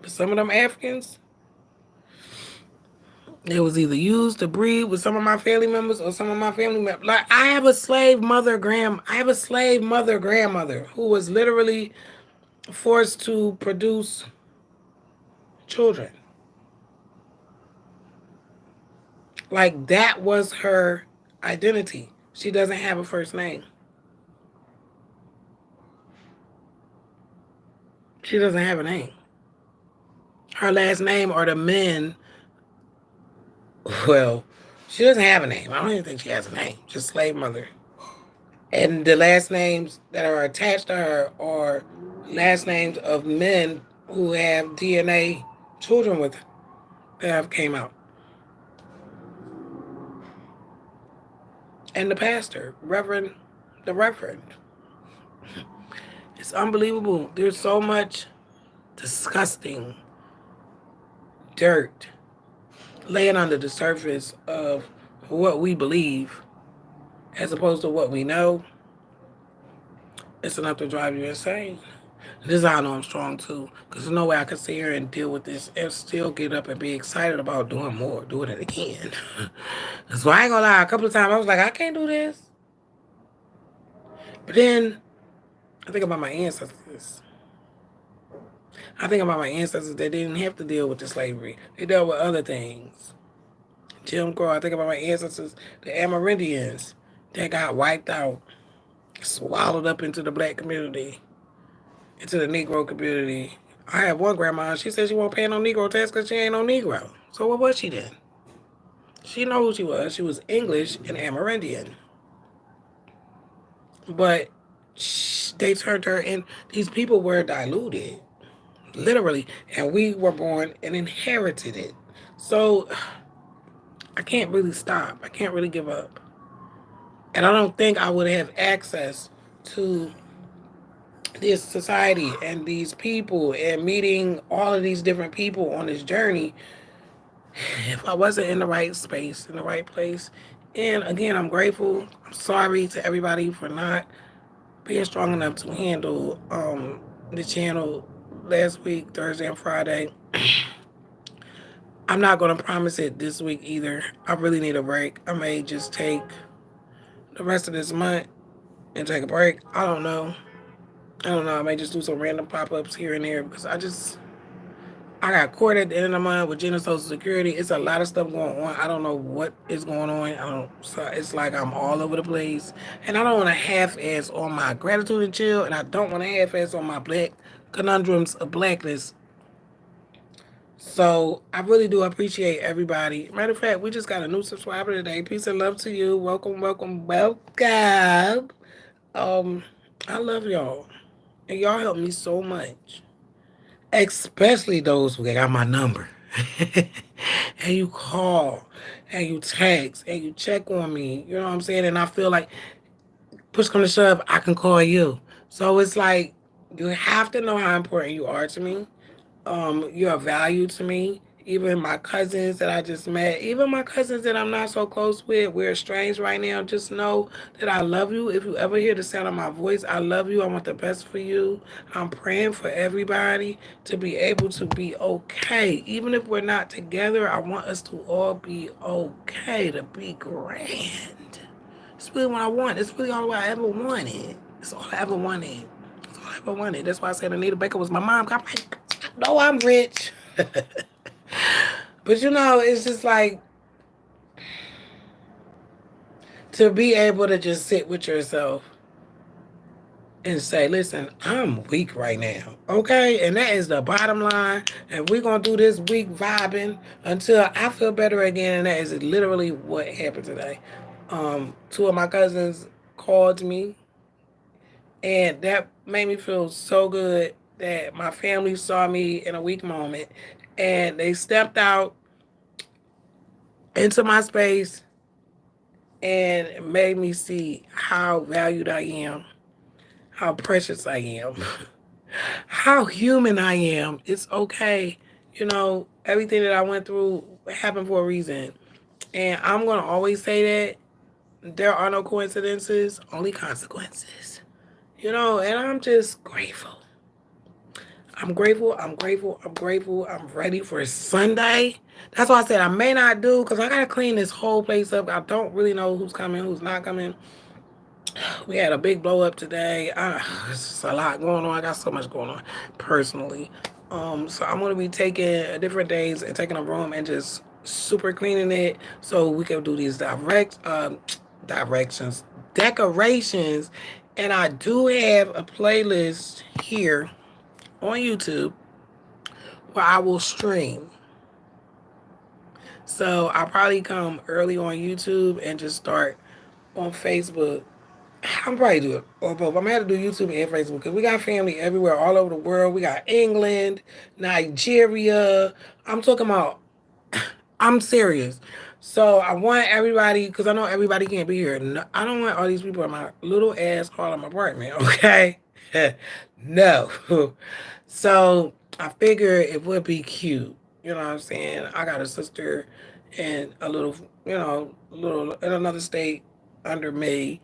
But some of them Africans, it was either used to breed with some of my family members or some of my family members. Like I have a slave grandmother who was literally forced to produce children. Like that was her identity. She doesn't have a first name. She doesn't have a name. Her last name are the men. Well, she doesn't have a name. I don't even think she has a name. Just slave mother. And the last names that are attached to her are last names of men who have DNA children with her that have came out. And the pastor, the Reverend. It's unbelievable. There's so much disgusting dirt laying under the surface of what we believe as opposed to what we know. It's enough to drive you insane. This is how I know I'm strong too, because there's no way I can sit here and deal with this and still get up and be excited about doing more, doing it again. So I ain't gonna lie, a couple of times I was like, I can't do this. But then I think about my ancestors. I think about my ancestors that didn't have to deal with the slavery. They dealt with other things. Jim Crow. I think about my ancestors, the Amerindians, that got wiped out, swallowed up into the black community, into the Negro community. I have one grandma, she said she won't pay no Negro tax because she ain't no Negro. So what was she then? She know who she was. She was English and Amerindian. But they turned her in. These people were diluted, literally, and we were born and inherited it. So I can't really stop. I can't really give up. And I don't think I would have access to this society and these people and meeting all of these different people on this journey if I wasn't in the right space, in the right place. And again, I'm grateful. I'm sorry to everybody for not being strong enough to handle the channel last week, Thursday and Friday. I'm not going to promise it this week either. I really need a break. I may just take the rest of this month and take a break. I don't know. I don't know. I may just do some random pop ups here and there because I got court at the end of the month with Jenna Social Security. It's a lot of stuff going on. I don't know what is going on. So it's like I'm all over the place. And I don't want to half-ass on my gratitude and chill, and I don't want to half-ass on my black conundrums of blackness. So I really do appreciate everybody. Matter of fact, we just got a new subscriber today. Peace and love to you. Welcome, welcome, welcome. Um, I love y'all. And y'all help me so much. Especially those who got my number. And you call and you text and you check on me. You know what I'm saying? And I feel like push come to shove, I can call you. So it's like you have to know how important you are to me. You're a value to me. Even my cousins that I just met, even my cousins that I'm not so close with, we're estranged right now. Just know that I love you. If you ever hear the sound of my voice, I love you. I want the best for you. I'm praying for everybody to be able to be okay. Even if we're not together, I want us to all be okay, to be grand. It's really what I want. It's really all I ever wanted. It's all I ever wanted. It's all I ever wanted. That's why I said Anita Baker was my mom. I'm like, no, I'm rich. But you know, it's just like to be able to just sit with yourself and say, listen, I'm weak right now. Okay? And that is the bottom line. And we're going to do this week vibing until I feel better again. And that is literally what happened today. Two of my cousins called me, and that made me feel so good that my family saw me in a weak moment and they stepped out into my space and made me see how valued I am, how precious I am, how human I am. It's okay. You know, everything that I went through happened for a reason. And I'm going to always say that there are no coincidences, only consequences. You know, and I'm just grateful. I'm grateful. I'm grateful. I'm grateful. I'm ready for Sunday. That's why I said I may not do because I got to clean this whole place up. I don't really know who's coming, who's not coming. We had a big blow up today. It's just a lot going on. I got so much going on personally. So I'm gonna be taking different days and taking a room and just super cleaning it so we can do these directions, decorations. And I do have a playlist here on YouTube where I will stream. So I'll probably come early on YouTube and just start on Facebook. I'm probably do it or both. I'm gonna have to do YouTube and Facebook because we got family everywhere, all over the world. We got England, Nigeria. I'm talking about. I'm serious. So I want everybody because I know everybody can't be here. No, I don't want all these people in my little ass Harlem apartment. Okay, no. So I figure it would be cute. You know what I'm saying? I got a sister and a little, little in another state under me.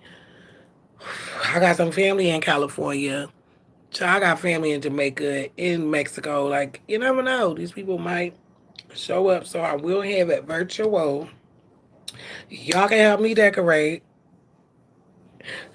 I got some family in California. So I got family in Jamaica, in Mexico. Like, you never know. These people might show up. So I will have it virtual. Y'all can help me decorate.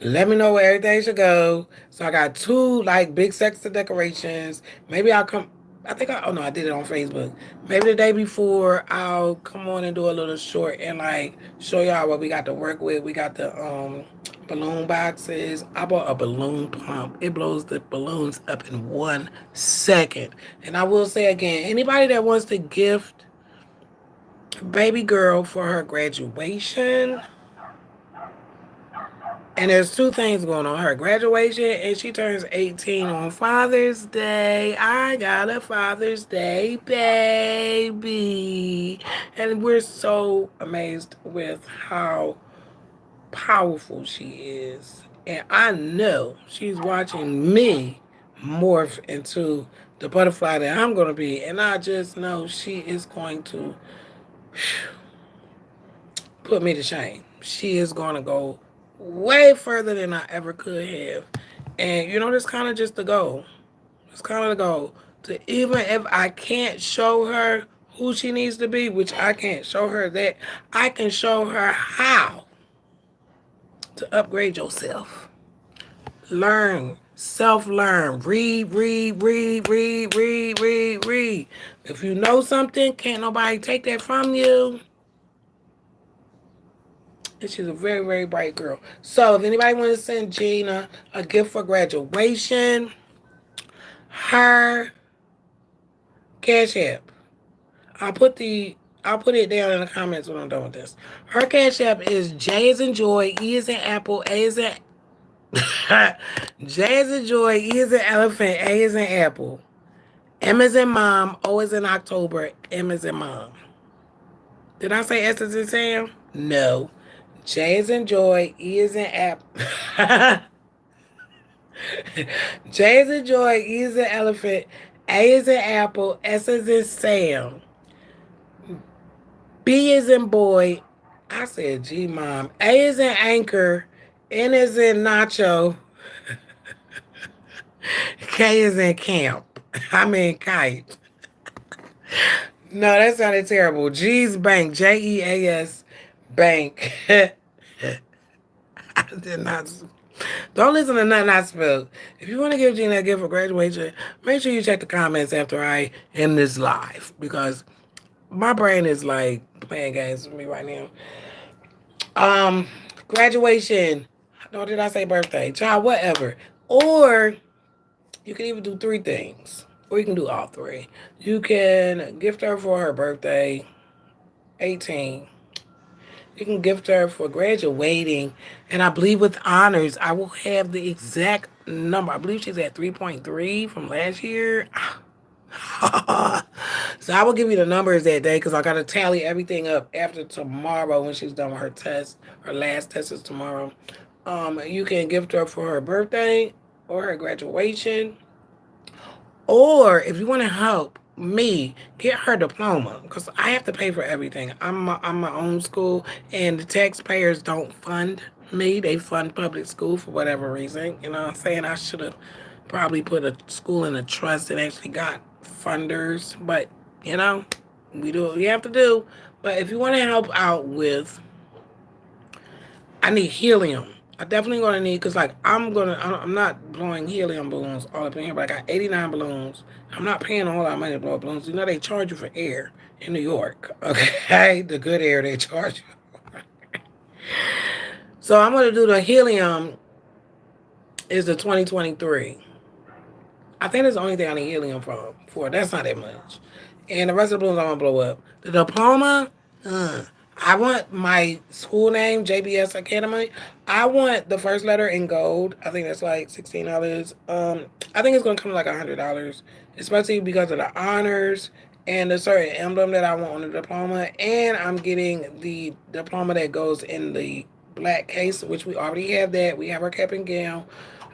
Let me know where everything should go. So I got two like big sets of decorations. Maybe I'll come. Oh no, I did it on Facebook. Maybe the day before I'll come on and do a little short and like show y'all what we got to work with. We got the balloon boxes. I bought a balloon pump. It blows the balloons up in 1 second. And I will say again, anybody that wants to gift baby girl for her graduation. And there's two things going on. Her graduation and she turns 18 on Father's Day. I got a Father's Day baby. And we're so amazed with how powerful she is. And I know she's watching me morph into the butterfly that I'm going to be. And I just know she is going to put me to shame. She is going to go way further than I ever could have. And, that's kind of just the goal. It's kind of the goal to, even if I can't show her who she needs to be, which I can't show her that, I can show her how to upgrade yourself. Learn, self-learn, read. If you know something, can't nobody take that from you. And she's a very, very bright girl. So if anybody wants to send Gina a gift for graduation, her Cash App. I'll put it down in the comments when I'm done with this. Her Cash App is J as in Joy, E as in Apple, A as in J as in Joy, E as in Elephant, A as in Apple, M as in Mom, O as in October, M as in Mom. Did I say S as in Sam? No. J as in Joy, E as in Apple. J as in Joy, E as in Elephant, A as in Apple, S as in Sam, B as in Boy. I said G Mom. A is in Anchor, N is in Nacho, K is in Camp. I mean Kite. No, that sounded terrible. G's Bank, JEAS Bank. I did not. Don't listen to nothing I spelled. If you want to give Gina a gift for graduation, make sure you check the comments after I end this live, because my brain is like playing games with me right now. Graduation. No, did I say birthday? Child, whatever. Or you can even do three things. Or you can do all three. You can gift her for her birthday, 18. You can gift her for graduating. And I believe with honors, I will have the exact number. I believe she's at 3.3 from last year. So I will give you the numbers that day, because I got to tally everything up after tomorrow when she's done with her test. Her last test is tomorrow. You can gift her for her birthday or her graduation. Or if you want to help me get her diploma, because I have to pay for everything. I'm my own school, and the taxpayers don't fund me. They fund public school for whatever reason. You know what I'm saying? I should have probably put a school in a trust and actually got funders. But, you know, we do what we have to do. But if you want to help out with, I need helium. I definitely gonna need, because like I'm not blowing helium balloons all up in here, but I got 89 balloons. I'm not paying a whole lot of money to blow balloons. You know they charge you for air in New York, okay? The good air they charge you for. So I'm gonna do the helium is the 2023. I think that's the only thing I need helium for. That's not that much. And the rest of the balloons I'm gonna blow up. The diploma, I want my school name, JBS Academy. I want the first letter in gold. I think that's like $16. I think it's gonna come to like $100, especially because of the honors and the certain emblem that I want on the diploma. And I'm getting the diploma that goes in the black case, which we already have that. We have our cap and gown.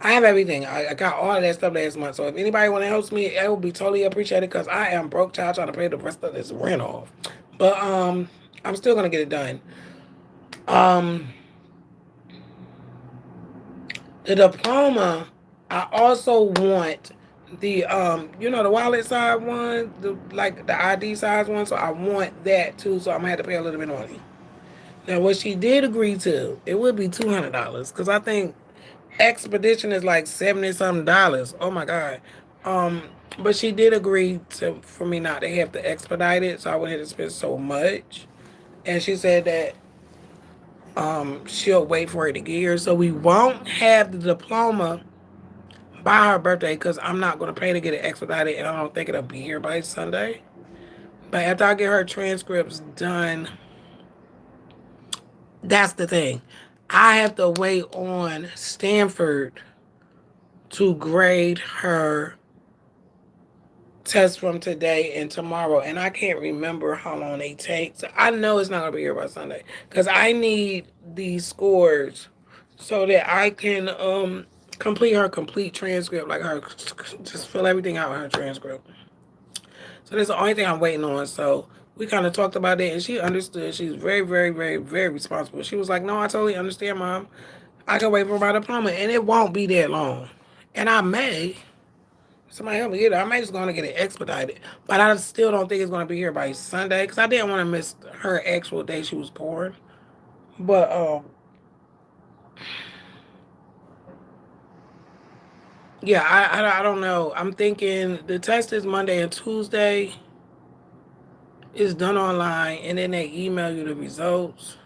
I have everything. I got all of that stuff last month. So if anybody want to help me, it would be totally appreciated, because I am broke, child, trying to pay the rest of this rent off. But I'm still gonna get it done. The diploma, I also want the the wallet size one, the ID size one. So I want that too. So I'm gonna have to pay a little bit of money. Now, what she did agree to, it would be $200, because I think expedition is like $70 something. Oh my god. But she did agree for me not to have to expedite it, so I wouldn't have to spend so much. And she said that she'll wait for it to get here, so we won't have the diploma by her birthday, because I'm not going to pay to get it expedited, and I don't think it'll be here by Sunday. But after I get her transcripts done, that's the thing. I have to wait on Stanford to grade her test from today and tomorrow, and I can't remember how long they take. So I know it's not gonna be here by Sunday, because I need these scores so that I can complete her complete transcript, like her just fill everything out in her transcript. So that's the only thing I'm waiting on. So we kind of talked about it, and she understood. She's very, very, very, very responsible. She was like, "No, I totally understand, Mom. I can wait for my diploma, and it won't be that long, and I may Somebody help me get it. I might just going to get it expedited. But I still don't think it's going to be here by Sunday because I didn't want to miss her actual day she was born. But, yeah, I don't know. I'm thinking the test is Monday and Tuesday. It's done online, and then they email you the results.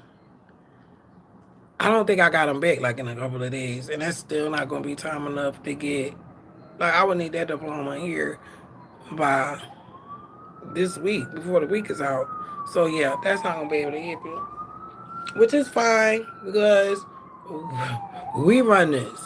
I don't think I got them back like in a couple of days, and that's still not going to be time enough to get. Like I would need that diploma here by this week before the week is out. So yeah, that's not going to be able to hit me, which is fine because we run this.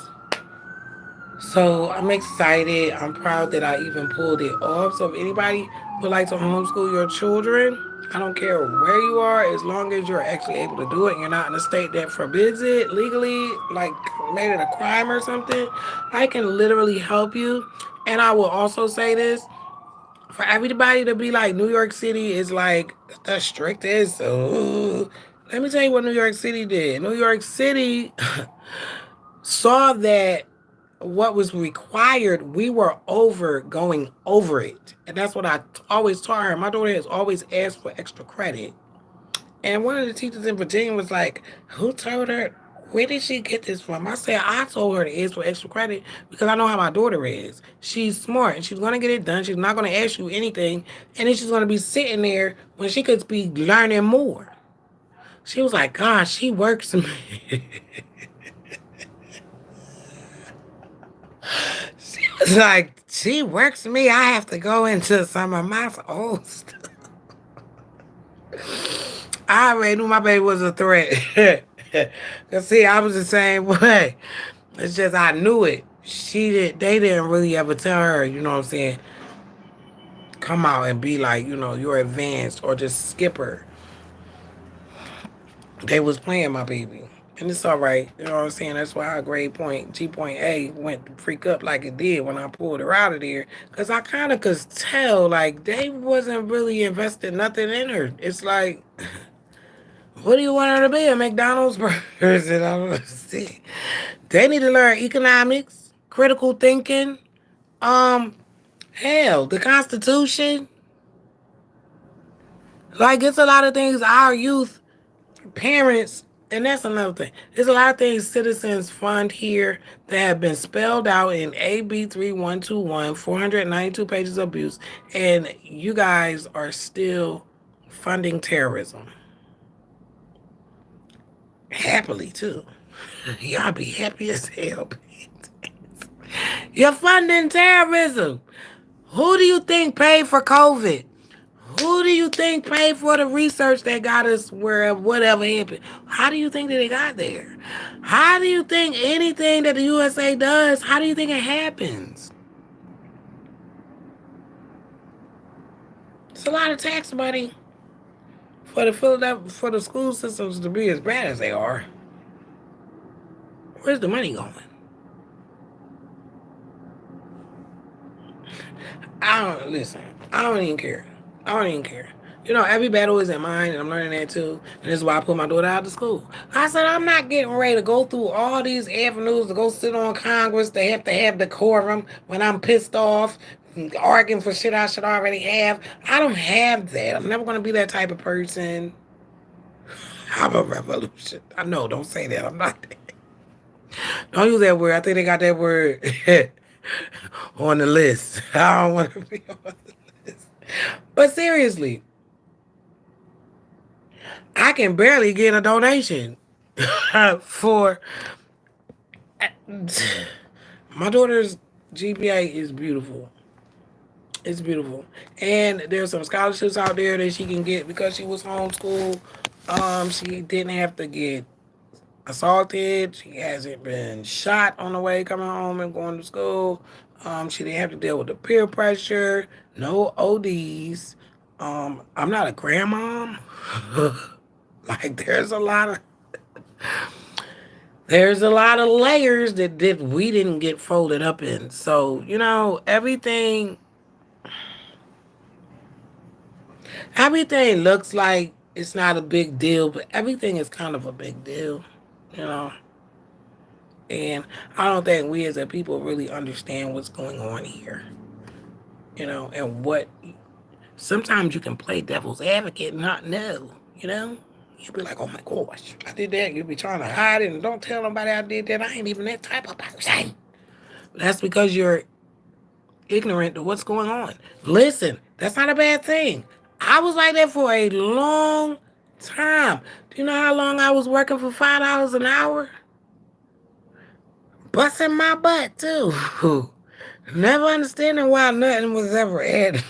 So I'm excited. I'm proud that I even pulled it off. So if anybody would like to homeschool your children, I don't care where you are, as long as you're actually able to do it and you're not in a state that forbids it legally, like made it a crime or something, I can literally help you. And I will also say this, for everybody to be like New York City is like the strictest. So let me tell you what New York City did. New York City saw that what was required, we were going over it. And that's what I always taught her. My daughter has always asked for extra credit. And one of the teachers in Virginia was like, who told her? Where did she get this from? I said, I told her to ask for extra credit because I know how my daughter is. She's smart and she's going to get it done. She's not going to ask you anything. And then she's going to be sitting there when she could be learning more. She was like, gosh, she works me. She was like, she works me. I have to go into some of my old stuff. I already knew my baby was a threat. Cause see, I was the same way. It's just I knew it. They didn't really ever tell her, you know what I'm saying, come out and be like, you're advanced or just skip her. They was playing my baby. And it's all right. You know what I'm saying? That's why our grade point, G point A, went to freak up like it did when I pulled her out of there. Because I kind of could tell, like, they wasn't really investing nothing in her. It's like, what do you want her to be? A McDonald's person? I don't see. They need to learn economics, critical thinking, hell, the Constitution. Like, it's a lot of things our youth parents, and that's another thing. There's a lot of things citizens fund here that have been spelled out in AB 3121, 492 pages of abuse, and you guys are still funding terrorism. Happily, too. Y'all be happy as hell. You're funding terrorism. Who do you think paid for COVID? Who do you think paid for the research that got us where whatever happened? How do you think that it got there? How do you think anything that the USA does, how do you think it happens? It's a lot of tax money for the school systems to be as bad as they are. Where's the money going? I don't even care. I don't even care. Every battle isn't mine, and I'm learning that too. And this is why I put my daughter out of school. I said, I'm not getting ready to go through all these avenues to go sit on Congress to have decorum when I'm pissed off, arguing for shit I should already have. I don't have that. I'm never going to be that type of person. I'm a revolution. I know, don't say that. I'm not that. Don't use that word. I think they got that word on the list. I don't want to be on the list. But seriously, I can barely get a donation for my daughter's GPA is beautiful. It's beautiful. And there's some scholarships out there that she can get because she was homeschooled. She didn't have to get assaulted. She hasn't been shot on the way coming home and going to school. She didn't have to deal with the peer pressure. No ODs. I'm not a grandmom. Like there's a lot of layers that we didn't get folded up in. So, everything looks like it's not a big deal, but everything is kind of a big deal, And I don't think we as a people really understand what's going on here. and what sometimes you can play devil's advocate and not know. You'll be like, oh my gosh, I did that. You'll be trying to hide it and don't tell nobody I did that. I ain't even that type of person. But that's because you're ignorant to what's going on. Listen, that's not a bad thing. I was like that for a long time. Do you know how long I was working for $5 an hour? Busting my butt too. Never understanding why nothing was ever added.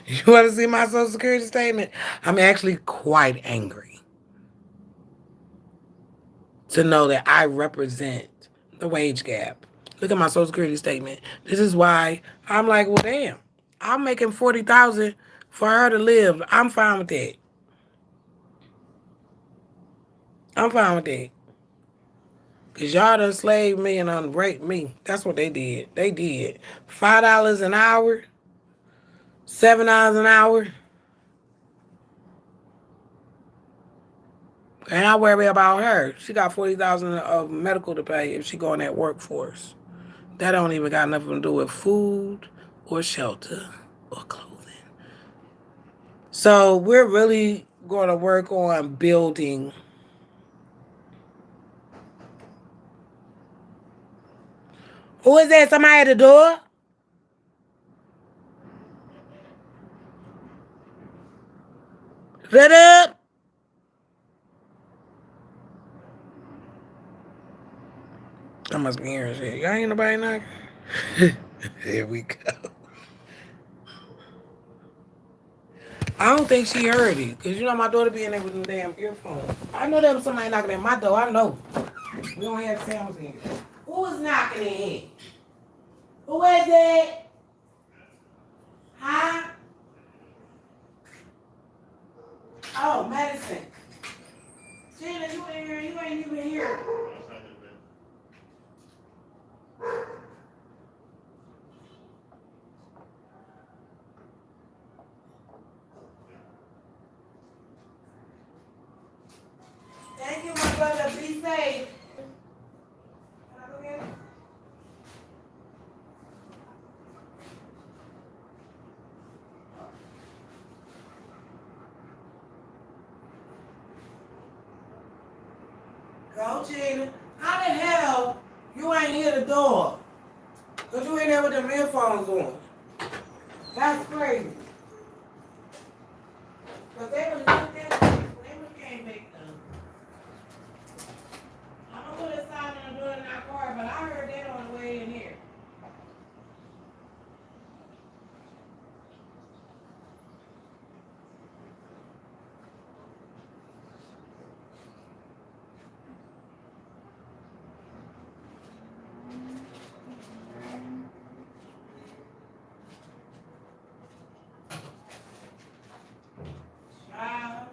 You want to see my Social Security statement? I'm actually quite angry to know that I represent the wage gap. Look at my Social Security statement. This is why I'm like, well, damn, I'm making $40,000 for her to live. I'm fine with that. I'm fine with that. Cause y'all done slaved me and unraped me. That's what they did. They did. $5 an hour, $7 an hour. And I worry about her. She got $40,000 of medical to pay if she go in that workforce. That don't even got nothing to do with food or shelter or clothing. So we're really going to work on building. Who is that? Somebody at the door? Shut up. I must be hearing shit. Y'all ain't nobody knocking? Here we go. I don't think she heard it. Because my daughter be in there with them damn earphones. I know there was somebody knocking at my door. I know. We don't have sounds in here. Who is knocking in here? Who is it? Huh? Oh, medicine. Gina, you in here? You ain't even here. Thank you, my brother. Be safe. Can I go get it? Go, Gina. How the hell you ain't hear the door? Because you ain't there with them earphones on. That's crazy. Because they was looked at when they was came back them. I'm going to put a sign on the door in that car, but I heard that on the way in here. Child.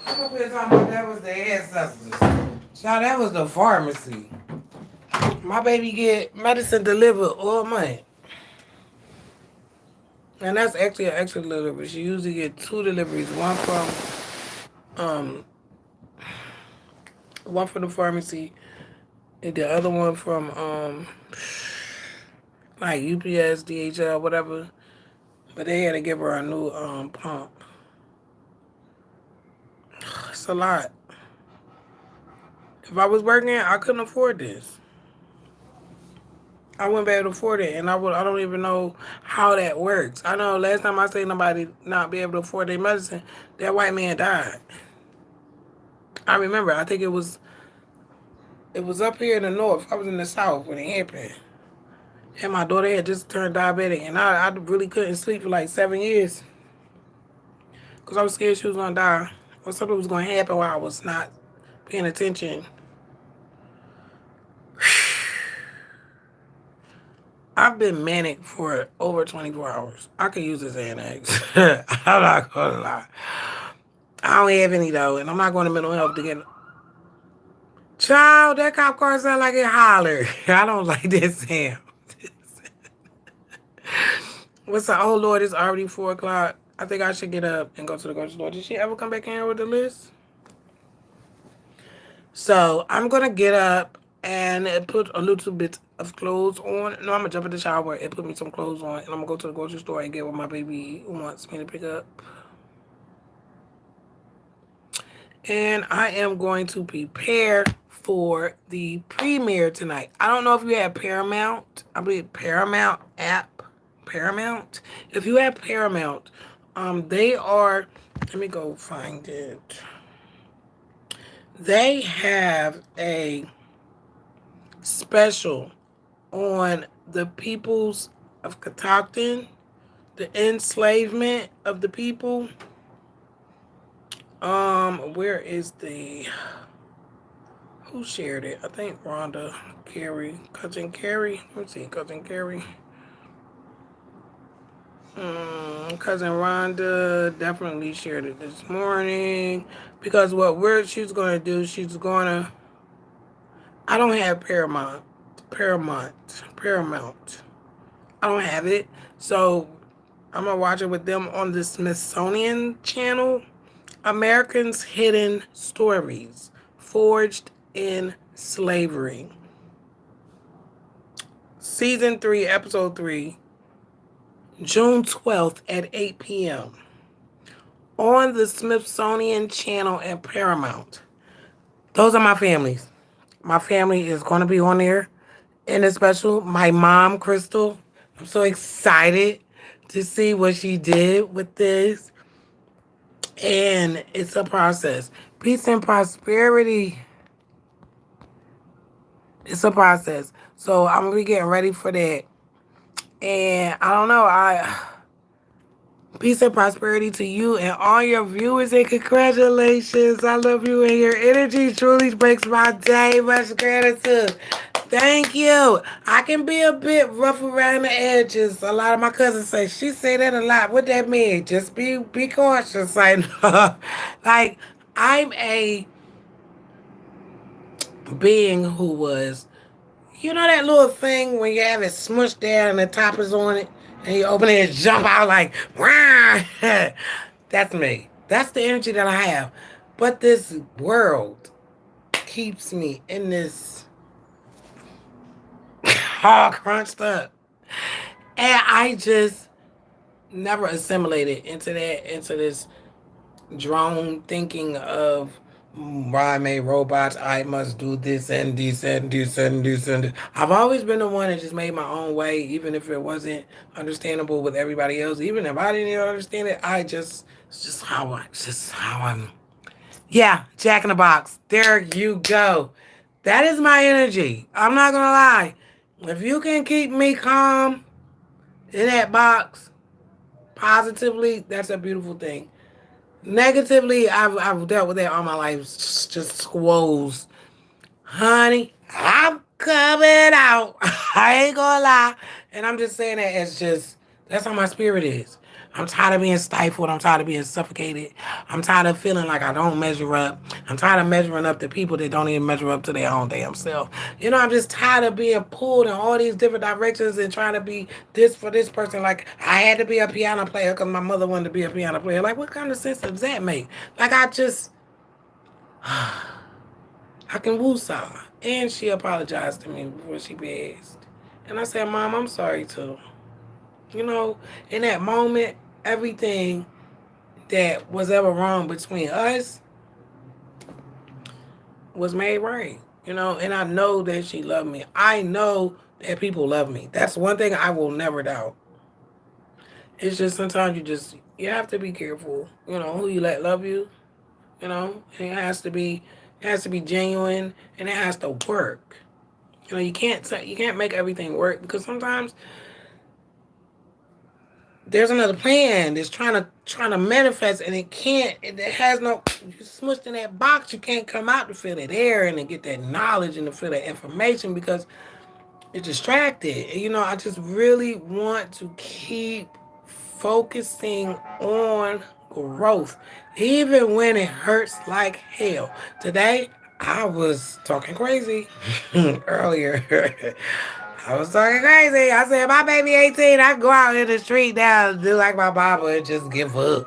I'm up here talking about that was the ancestors. Child, that was the pharmacy. My baby get medicine delivered all month. And that's actually an extra delivery. She usually get 2 deliveries. One from the pharmacy and the other one from like UPS, DHL, whatever. But they had to give her a new pump. It's a lot. If I was working, I couldn't afford this. I wouldn't be able to afford it, and I don't even know how that works. I know last time I seen nobody not be able to afford their medicine, that white man died. I remember. I think it was up here in the north. I was in the south when it happened. And my daughter had just turned diabetic, and I really couldn't sleep for like 7 years because I was scared she was gonna die or something was gonna happen while I was not paying attention. I've been manic for over 24 hours. I could use this Xanax. I'm not gonna lie. I don't have any though, and I'm not going to mental health to get. Child, that cop car sound like it hollered. I don't like that sound. What's the? Oh Lord, it's already 4 o'clock. I think I should get up and go to the grocery store. Did she ever come back in here with the list? So I'm gonna get up and put a little bit of clothes on. No, I'm gonna jump in the shower and put me some clothes on, and I'm gonna go to the grocery store and get what my baby wants me to pick up. And I am going to prepare for the premiere tonight. I don't know if you have Paramount. I believe Paramount app. Paramount. If you have Paramount, they are. Let me go find it. They have a special on the peoples of Catoctin, the enslavement of the people. Where is the who shared it? I think Rhonda, Carrie, cousin Carrie. Let me see, cousin Carrie. Cousin Rhonda definitely shared it this morning because she's gonna do, she's gonna. I don't have Paramount. I don't have it, so I'm gonna watch it with them on the Smithsonian Channel. Americans' Hidden Stories, Forged in Slavery. Season 3, Episode 3, June 12th at 8 p.m. on the Smithsonian Channel and Paramount. Those are my families. My family is going to be on there in a special. My mom, Crystal, I'm so excited to see what she did with this. And it's a process. Peace and prosperity. It's a process. So I'm going to be getting ready for that. And I don't know. Peace and prosperity to you and all your viewers, and congratulations. I love you, and your energy truly makes my day. Much gratitude. Thank you. I can be a bit rough around the edges. A lot of my cousins she say that a lot. What that mean? Just be cautious. Like, like I'm a being who was, you know that little thing when you have it smushed down and the top is on it, and you open it and jump out like, wow. That's me. That's the energy that I have. But this world keeps me in this all crunched up. And I just never assimilated into this drone thinking of why I made robots. I must do this and this and this and this and this. I've always been the one that just made my own way, even if it wasn't understandable with everybody else. Even if I didn't even understand it, it's just how I'm. Yeah, Jack in the Box. There you go. That is my energy. I'm not gonna lie. If you can keep me calm in that box positively, that's a beautiful thing. Negatively, I've dealt with that all my life. Just squoze. Honey, I'm coming out. I ain't gonna lie. And I'm just saying that as just, that's how my spirit is. I'm tired of being stifled. I'm tired of being suffocated. I'm tired of feeling like I don't measure up. I'm tired of measuring up to people that don't even measure up to their own damn self. You know, I'm just tired of being pulled in all these different directions and trying to be this for this person. Like, I had to be a piano player because my mother wanted to be a piano player. Like, what kind of sense does that make? Like, I can woosah. And she apologized to me before she passed. And I said, Mom, I'm sorry too. You know, in that moment, everything that was ever wrong between us was made right. You know, and I know that she loved me. I know that people love me. That's one thing I will never doubt. It's just sometimes you have to be careful, you know, who you let love you, you know, and it has to be genuine, and it has to work. You know, you can't make everything work, because sometimes there's another plan that's trying to manifest, and it has no, you smushed in that box, you can't come out to feel that air and to get that knowledge and to feel that information, because you're distracted. You know, I just really want to keep focusing on growth, even when it hurts like hell. Today, I was talking crazy earlier. I was talking crazy. I said, my baby 18, I can go out in the street now and do like my mama and just give up.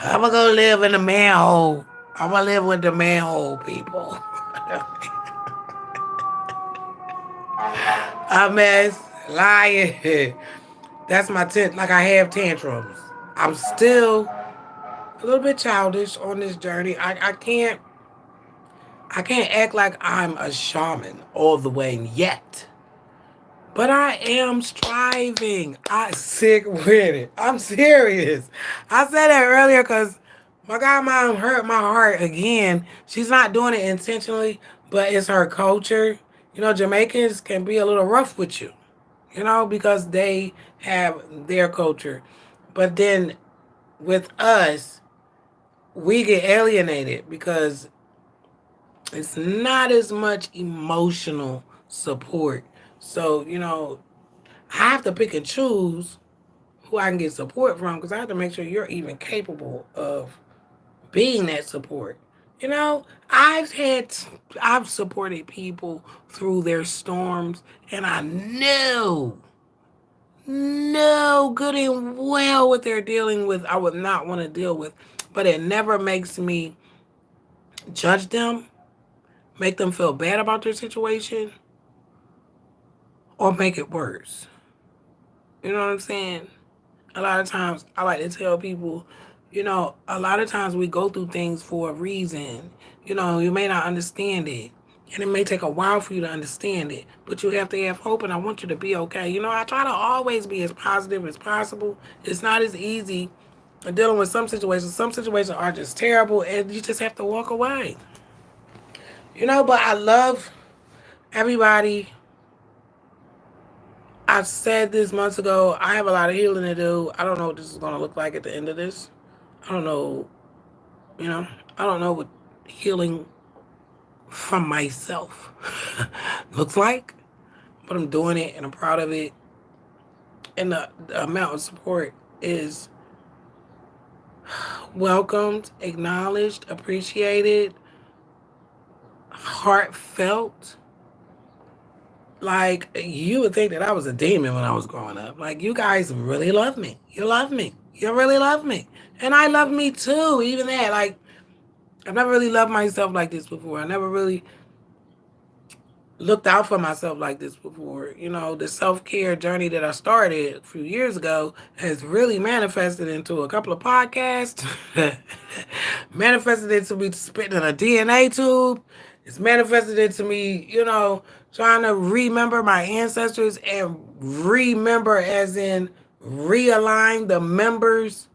I'm going to go live in the manhole. I'm going to live with the manhole people. A mess. Lying. That's my like I have tantrums. I'm still a little bit childish on this journey. I can't act like I'm a shaman all the way yet. But I am striving. I sick with it. I'm serious. I said that earlier because my godmom hurt my heart again. She's not doing it intentionally, but it's her culture. You know, Jamaicans can be a little rough with you, you know, because they have their culture. But then with us, we get alienated because it's not as much emotional support. So, you know, I have to pick and choose who I can get support from because I have to make sure you're even capable of being that support. You know, I've supported people through their storms, and I know good and well what they're dealing with. I would not want to deal with, but it never makes me judge them, make them feel bad about their situation, or make it worse. You know what I'm saying? A lot of times I like to tell people, you know, a lot of times we go through things for a reason. You know, you may not understand it. And it may take a while for you to understand it. But you have to have hope, and I want you to be okay. You know, I try to always be as positive as possible. It's not as easy dealing with some situations. Some situations are just terrible, and you just have to walk away. You know, but I love everybody. I said this months ago. I have a lot of healing to do. I don't know what this is going to look like at the end of this. I don't know, you know, I don't know what healing from myself looks like, but I'm doing it and I'm proud of it. And the amount of support is welcomed, acknowledged, appreciated, heartfelt. Like, you would think that I was a demon when I was growing up. Like, you guys really love me. You love me. You really love me. And I love me too. Even that, like, I've never really loved myself like this before. I never really looked out for myself like this before. You know, the self-care journey that I started a few years ago has really manifested into a couple of podcasts, manifested into me spitting in a DNA tube. It's manifested into me, you know, trying to remember my ancestors and remember as in realign the members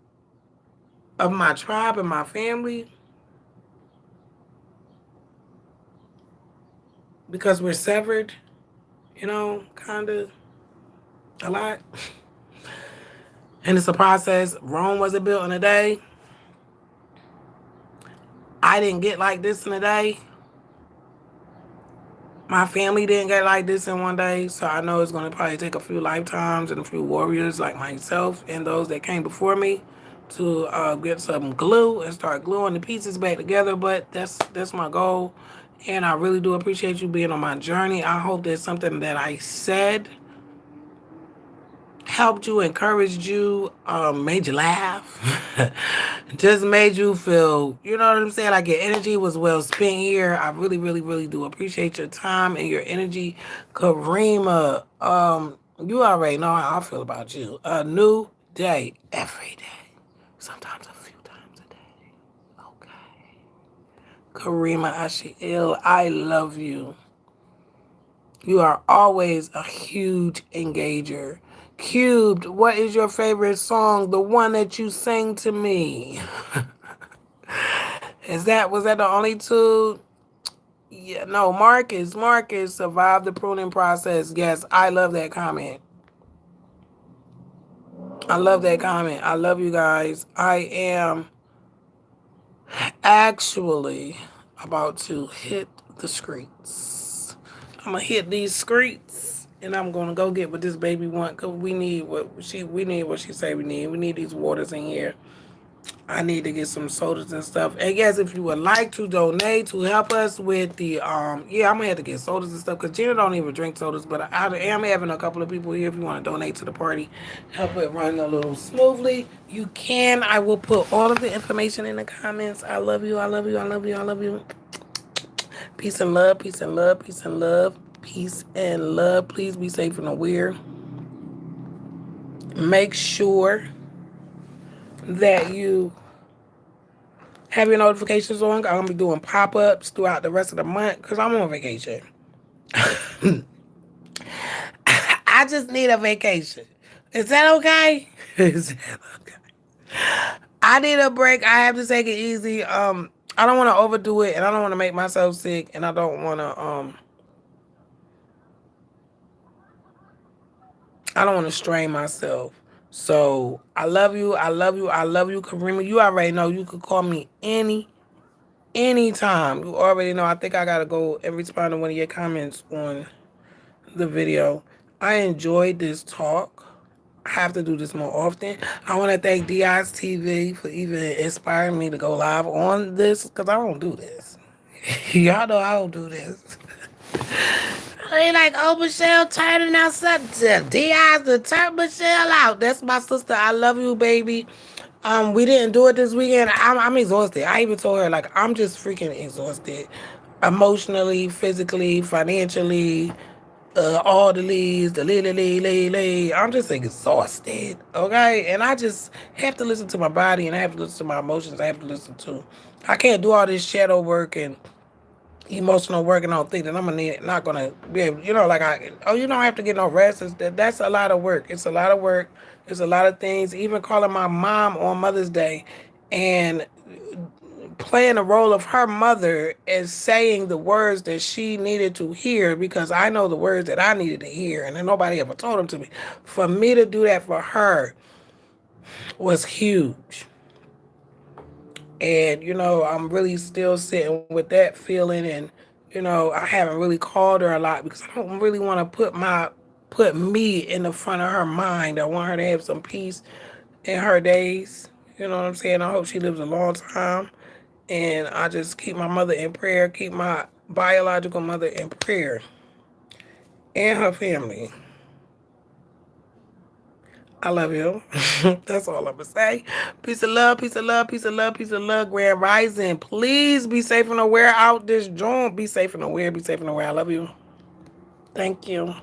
of my tribe and my family because we're severed, you know, kind of a lot. And it's a process. Rome wasn't built in a day. I didn't get like this in a day. My family didn't get like this in one day. So I know it's going to probably take a few lifetimes and a few warriors like myself and those that came before me to get some glue and start gluing the pieces back together. But that's my goal. And I really do appreciate you being on my journey. I hope that something that I said helped you, encouraged you, made you laugh, just made you feel, you know what I'm saying? Like your energy was well spent here. I really, really, really do appreciate your time and your energy. Karima, you already know how I feel about you. A new day every day. Sometimes a few times a day. Okay. Karima Ashiel, I love you. You are always a huge engager. Cubed, what is your favorite song? The one that you sang to me. Was that the only two? Yeah, no, Marcus survived the pruning process. Yes, I love that comment. I love that comment. I love you guys. I am actually about to hit the streets. I'm gonna hit these streets and I'm gonna go get what this baby want because we need what she say we need. We need these waters in here. I need to get some sodas and stuff. And yes, if you would like to donate to help us with the yeah, I'm gonna have to get sodas and stuff because Gina don't even drink sodas. But I am having a couple of people here. If you want to donate to the party, help it run a little smoothly, you can. I will put all of the information in the comments. I love you. I love you. I love you. I love you. Peace and love. Peace and love. Peace and love. Peace and love. Please be safe and aware. Make sure that you have your notifications on. I'm going to be doing pop-ups throughout the rest of the month because I'm on vacation. I just need a vacation. Is that okay? Is that okay? I need a break. I have to take it easy. I don't want to overdo it, and I don't want to make myself sick, and I don't want to strain myself. So I love you. I love you. I love you, Karima. You already know you could call me anytime. You already know. I think I gotta go and respond to one of your comments on the video. I enjoyed this talk. I have to do this more often. I want to thank DI's TV for even inspiring me to go live on this because I don't do this. Y'all know I don't do this. They like, oh, Michelle turning out something. DI's to turn Michelle out. That's my sister. I love you, baby. We didn't do it this weekend. I'm exhausted. I even told her, like, I'm just freaking exhausted. Emotionally, physically, financially, all the leads, I'm just exhausted, okay? And I just have to listen to my body, and I have to listen to my emotions. I can't do all this shadow work and emotional work and I don't think that not gonna be able, like you don't have to get no rest. That's a lot of work. It's a lot of work. It's a lot of things. Even calling my mom on Mother's Day and playing the role of her mother and saying the words that she needed to hear because I know the words that I needed to hear and then nobody ever told them to me. For me to do that for her was huge. And, I'm really still sitting with that feeling. And, I haven't really called her a lot because I don't really want to put me in the front of her mind. I want her to have some peace in her days. You know what I'm saying? I hope she lives a long time. And I just keep my mother in prayer, keep my biological mother in prayer and her family. I love you. That's all I'm going to say. Peace of love, peace of love, peace of love, peace of love. Grand Rising. Please be safe and aware out this joint. Be safe and aware, be safe and aware. I love you. Thank you.